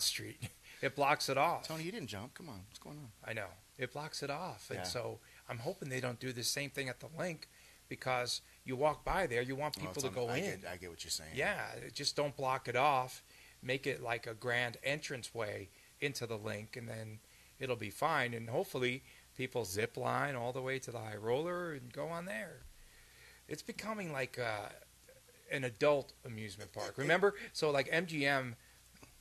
Street. It blocks it off. Tony, you didn't jump. Come on, what's going on? I know. It blocks it off. And Yeah. so I'm hoping they don't do the same thing at the link, because you walk by there, you want people to go in. I get what you're saying. Yeah, just don't block it off. Make it like a grand entranceway into the link, and then it'll be fine. And hopefully people zip line all the way to the high roller and go on there. It's becoming like an adult amusement park. Remember? So like MGM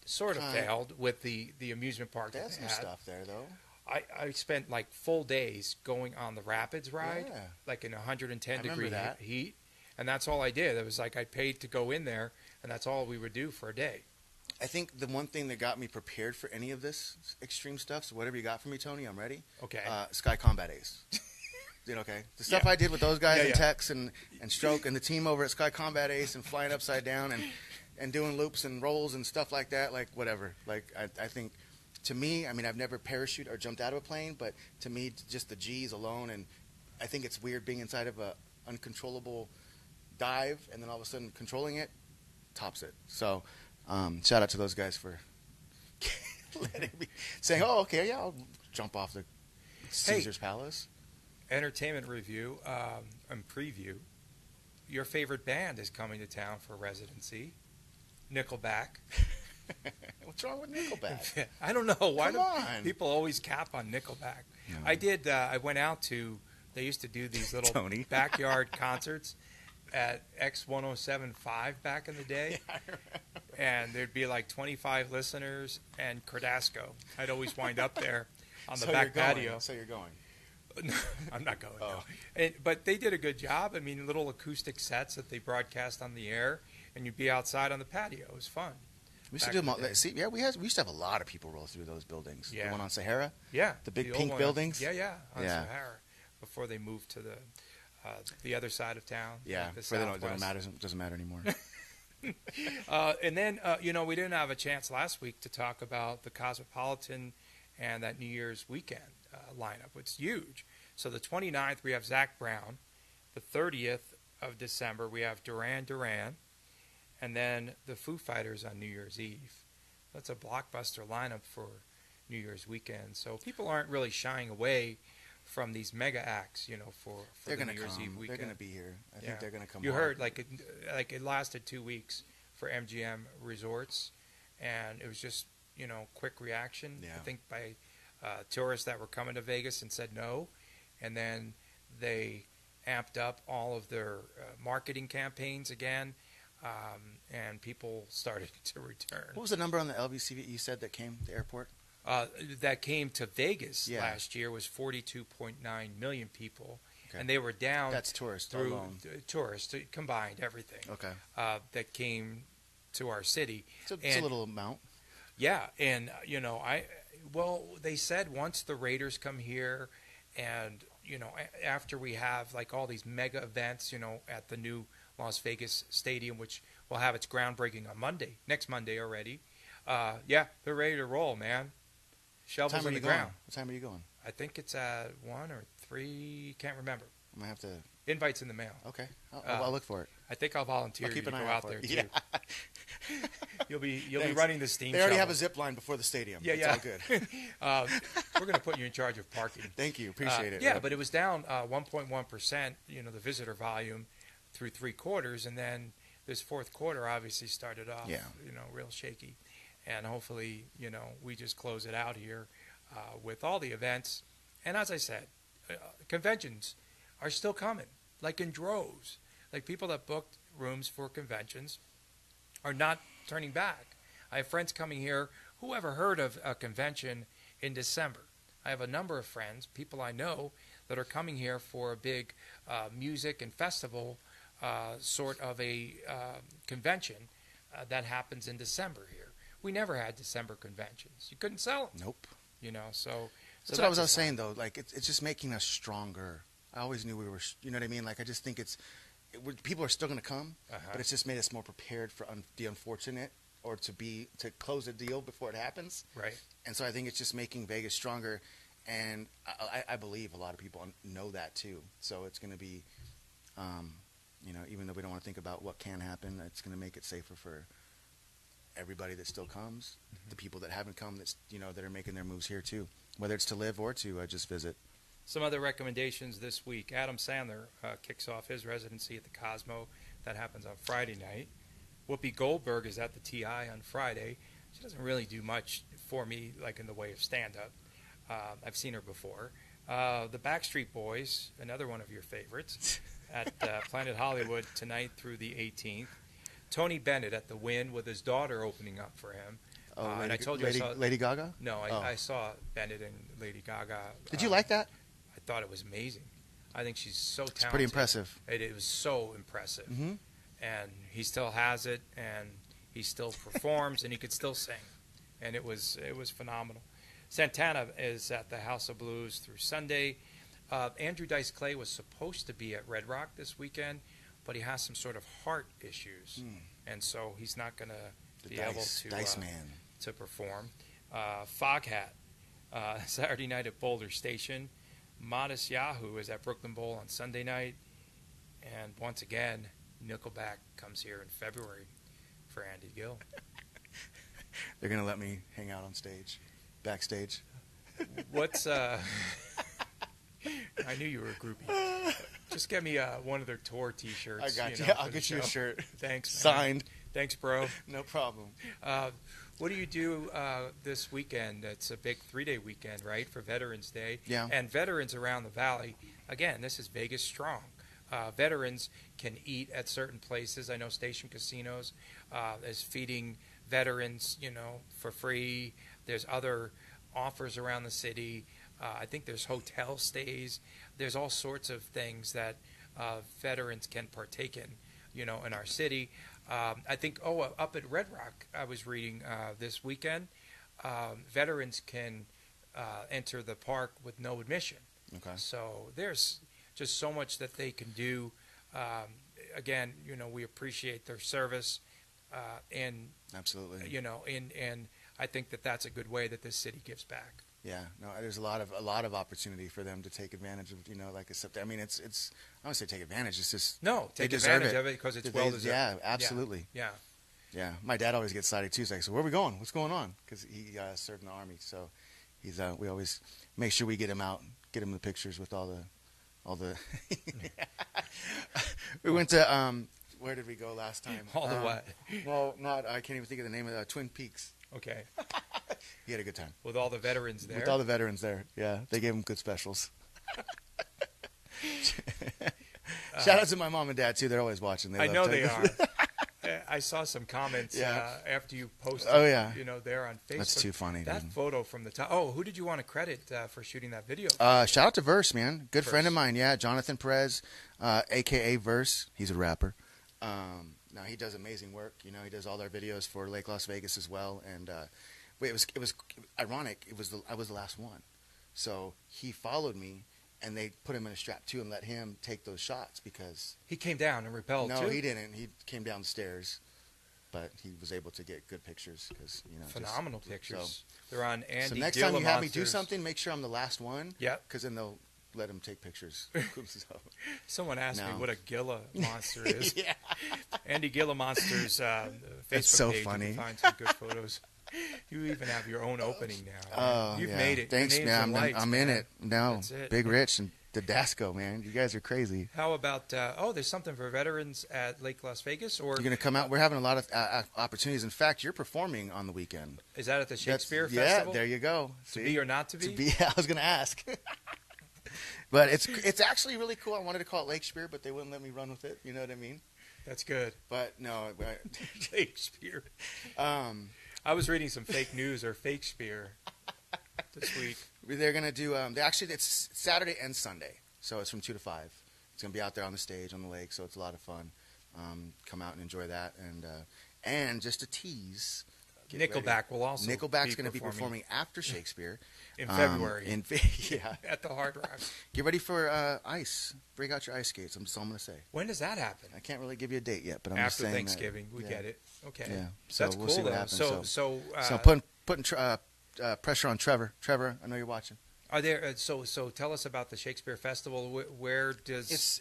sort of failed with the amusement park They that had they some had. stuff there, though. I spent like full days going on the Rapids ride, Yeah. like in 110 I remember degree that. heat, and that's all I did. It was like I paid to go in there, and that's all we would do for a day. I think the one thing that got me prepared for any of this extreme stuff, so whatever you got for me, Tony, I'm ready. Okay. Sky Combat Ace. Okay? The stuff I did with those guys in Tex and Stroke and the team over at Sky Combat Ace and flying upside down and doing loops and rolls and stuff like that, like whatever. Like I think, to me, I mean, I've never parachuted or jumped out of a plane, but to me, just the G's alone, and I think it's weird being inside of a uncontrollable dive and then all of a sudden controlling it tops it. So shout out to those guys for letting me saying, "Oh, okay, yeah, I'll jump off the Caesar's Palace." Entertainment review and preview. Your favorite band is coming to town for residency. Nickelback. What's wrong with Nickelback? I don't know. Why Come on. people always cap on Nickelback? No. I did. I went out to. They used to do these little Tony. backyard concerts at X1075 back in the day, and there'd be like 25 listeners and Cardasco. I'd always wind up there on the back patio. So you're going. No, I'm not going. Oh. No. But they did a good job. I mean, little acoustic sets that they broadcast on the air, and you'd be outside on the patio. It was fun. We used to Back do in them all. the day. See, yeah, we used to have a lot of people roll through those buildings. Yeah. The one on Sahara, Yeah, the big old pink one. buildings. Yeah, on Yeah. Sahara, before they moved to the other side of town. Yeah, like the for they don't, southwest. it doesn't matter anymore. And then we didn't have a chance last week to talk about the Cosmopolitan and that New Year's weekend lineup. It's huge. So the 29th we have Zach Brown. The 30th of December we have Duran Duran, and then the Foo Fighters on New Year's Eve. That's a blockbuster lineup for New Year's weekend. So people aren't really shying away from these mega acts, for They're the going New to Year's come. Eve They're weekend. going to be here. I think they're going to come. You hard. heard like it lasted 2 weeks for MGM Resorts, and it was just quick reaction. Yeah. I think by tourists that were coming to Vegas and said no, and then they amped up all of their marketing campaigns again, and people started to return. What was the number on the LVCV you said that came to the airport? That came to Vegas Yeah. last year was 42.9 million people, Okay. and they were down That's tourists through alone. tourists combined everything Okay, that came to our city. it's a little amount. Yeah, and they said once the Raiders come here, and after we have like all these mega events, at the new Las Vegas Stadium, which will have its groundbreaking on next Monday already. Yeah, they're ready to roll, man. Shovels in the ground. What time are you going? I think it's at 1 or 3. Can't remember. I might have to. Invites in the mail. Okay, I'll look for it. I think I'll volunteer I'll keep you to an go eye out for there it. too. Yeah. You'll be running the steam. They already shovel. have a zip line before the stadium. Yeah, it's yeah. all good. We're going to put you in charge of parking. Thank you, appreciate it. Yeah, but it was down 1.1%. The visitor volume through 3 quarters, and then this fourth quarter obviously started off, real shaky, and hopefully, we just close it out here with all the events. And as I said, conventions are still coming, like in droves. Like people that booked rooms for conventions are not turning back. I have friends coming here. Who ever heard of a convention in December? I have a number of friends, people I know, that are coming here for a big music and festival sort of a convention that happens in December here. We never had December conventions. You couldn't sell them. Nope. So that's what I was saying, though. Like, it's just making us stronger. I always knew we were, you know what I mean? Like, I just think people are still going to come, but it's just made us more prepared for the unfortunate, or to close a deal before it happens. Right. And so I think it's just making Vegas stronger, and I believe a lot of people know that too. So it's going to be, even though we don't want to think about what can happen, it's going to make it safer for everybody that still comes, the people that haven't come, that are making their moves here too, whether it's to live or to just visit. Some other recommendations this week. Adam Sandler kicks off his residency at the Cosmo. That happens on Friday night. Whoopi Goldberg is at the TI on Friday. She doesn't really do much for me, like in the way of stand-up. I've seen her before. The Backstreet Boys, another one of your favorites, at Planet Hollywood tonight through the 18th. Tony Bennett at the Wynn with his daughter opening up for him. And I told you Lady Gaga? No, I saw Bennett and Lady Gaga. Did you like that? I thought it was amazing. I think she's so talented. It's pretty impressive. It was so impressive. Mm-hmm. And he still has it, and he still performs, and he could still sing. And it was phenomenal. Santana is at the House of Blues through Sunday. Andrew Dice Clay was supposed to be at Red Rock this weekend, but he has some sort of heart issues, and so he's not going to be able to perform. Foghat, Saturday night at Boulder Station. Modest Yahoo is at Brooklyn Bowl on Sunday night. And once again, Nickelback comes here in February for Andy Gill. They're going to let me hang out on stage, backstage. What's I knew you were a groupie. Just get me one of their tour T-shirts. I got you. I'll get you a shirt. Thanks, man. Signed. Thanks, bro. No problem. What do you do this weekend? It's a big 3-day weekend, right, for Veterans Day. Yeah. And veterans around the valley, again, this is Vegas strong. Veterans can eat at certain places. I know Station Casinos is feeding veterans, for free. There's other offers around the city. I think there's hotel stays. There's all sorts of things that veterans can partake in, in our city. I think, up at Red Rock, I was reading this weekend, veterans can enter the park with no admission. Okay. So there's just so much that they can do. Again, we appreciate their service, and absolutely, and I think that that's a good way that this city gives back. Yeah, no, there's a lot of opportunity for them to take advantage of, like I mean, it's I don't say take advantage. It's just take advantage of it because it's well deserved. Yeah, absolutely. Yeah. My dad always gets excited too. He's like, "So where are we going? What's going on?" Because he served in the Army, so he's we always make sure we get him out, get him the pictures with all the. We went to where did we go last time? All the what? No, not I can't even think of the name of Twin Peaks. Okay. He had a good time. With all the veterans there? With all the veterans there, yeah. They gave him good specials. Shout out to my mom and dad, too. They're always watching. I know they are. I saw some comments after you posted, there on Facebook. That's too funny, That dude. photo from the top. Oh, who did you want to credit for shooting that video? Shout out to Verse, man. Good friend of mine, Jonathan Perez, a.k.a. Verse. He's a rapper. Now, he does amazing work. He does all our videos for Lake Las Vegas as well. And it was ironic. I was the last one. So he followed me, and they put him in a strap too and let him take those shots because He came down and repelled no, too? he didn't. He came down the stairs, but he was able to get good pictures because Phenomenal just, pictures. They're on Andy So next Gila time you have me do Monsters. something, make sure I'm the last one. Yeah. Because then they'll let him take pictures. So, Someone asked me No. what a Gila monster is. yeah. Andy Gila Monsters Facebook That's so page. funny. You can find some good photos. You even have your own opening now. Oh, You've yeah. made it. Thanks, Your name's man. in lights, I'm in man. it. No, That's it. Big Rich and the Dasco, man. You guys are crazy. How about, there's something for veterans at Lake Las Vegas? Or You're going to come out. We're having a lot of opportunities. In fact, you're performing on the weekend. is that at the Shakespeare Yeah, Festival? there you go. To be or not to be? To be, I was going to ask. But it's actually really cool. I wanted to call it Shakespeare, but they wouldn't let me run with it. You know what I mean? That's good. But no. Shakespeare. I was reading some fake news or fake spear this week. They're going to do, it's Saturday and Sunday. So it's from 2 to 5. It's going to be out there on the stage on the lake, so it's a lot of fun. Come out and enjoy that. And just a tease. Nickelback will also Nickelback's going to be performing after Shakespeare. in February. Yeah. At the Hard Rock. Get ready for ice. Break out your ice skates. That's all I'm going to say. When does that happen? I can't really give you a date yet, but I'm just After saying Thanksgiving. We yeah. get it. Okay. Yeah. So That's we'll cool, see what though. happens. So putting pressure on Trevor. Trevor, I know you're watching. are there? So tell us about the Shakespeare Festival. Where does It's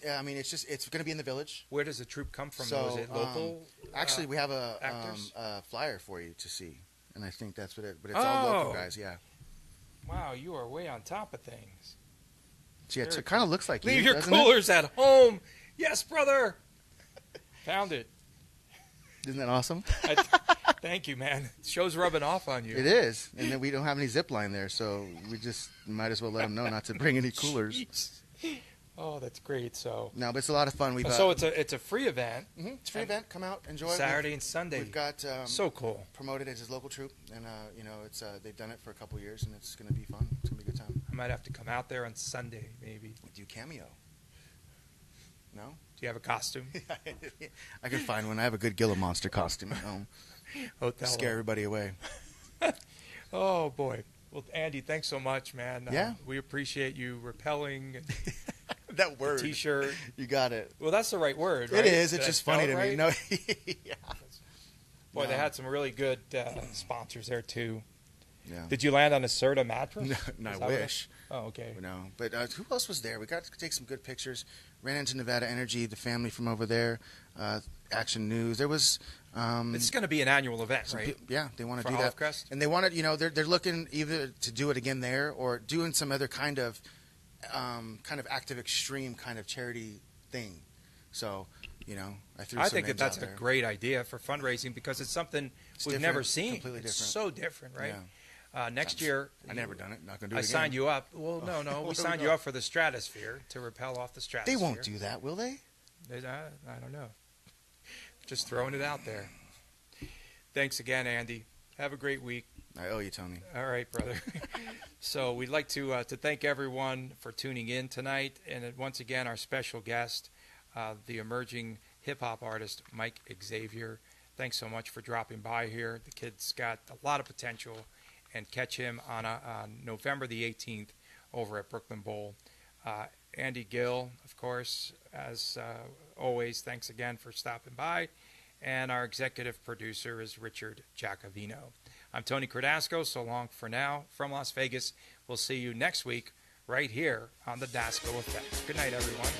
going to be in the village. where does the troupe come from? So, Is it local? Actually, we have actors? a flyer for you to see, and I think that's what it. But it's all local guys. Yeah. Wow, you are way on top of things. So, yeah, Very it kind of looks like Leave you, your doesn't it? coolers at home. Yes, brother. Found it. Isn't that awesome? Thank you, man. Show's rubbing off on you. It is, and then we don't have any zip line there, so we just might as well let them know not to bring any coolers. Jeez. Oh, that's great. So, No, but it's a lot of fun. We've it's a free event. it's a free event. Come out, enjoy. Saturday and Sunday. We've got So cool. promoted as his local troupe, and it's they've done it for a couple of years, and it's going to be fun. It's going to be a good time. I might have to come out there on Sunday, maybe. We do cameo. No, Do you have a costume? I can find one. I have a good Gila Monster costume at home. Othello. Scare everybody away. Oh boy. Well, Andy, thanks so much, man. Yeah. We appreciate you repelling. That word. T-shirt. You got it. Well, that's the right word, right? It is. It's Did I just spell funny it to right? me. No. Yeah. Boy, they No. had some really good sponsors there too. Yeah. Did you land on a Serta mattress? No, Is I that what wish. Oh, okay. No, but who else was there? We got to take some good pictures. Ran into Nevada Energy, the family from over there. Action News. There was. It's going to be an annual event, some right? yeah, they want to For do Olive that, Crest? and they wanted. They're looking either to do it again there or doing some other kind of active extreme kind of charity thing. So, I threw. I some think names that's out a there. great idea for fundraising because it's something It's we've different, never seen. completely It's different. so different, right? Yeah. Next year, I never done it. Not gonna do it I again. signed you up. Well, no, What we do signed we you got? up for the stratosphere to repel off the They stratosphere. won't do that, will they? I don't know. Just throwing it out there. Thanks again, Andy. Have a great week. I owe you, Tony. All right, brother. So we'd like to thank everyone for tuning in tonight, and once again, our special guest, the emerging hip-hop artist, Mike Xavier. Thanks so much for dropping by here. The kid's got a lot of potential, and catch him on November the 18th over at Brooklyn Bowl. Andy Gill, of course, as always, thanks again for stopping by. And our executive producer is Richard Giacovino. I'm Tony Cardasco. So long for now from Las Vegas. We'll see you next week right here on the Dasco Effect. Good night, everyone.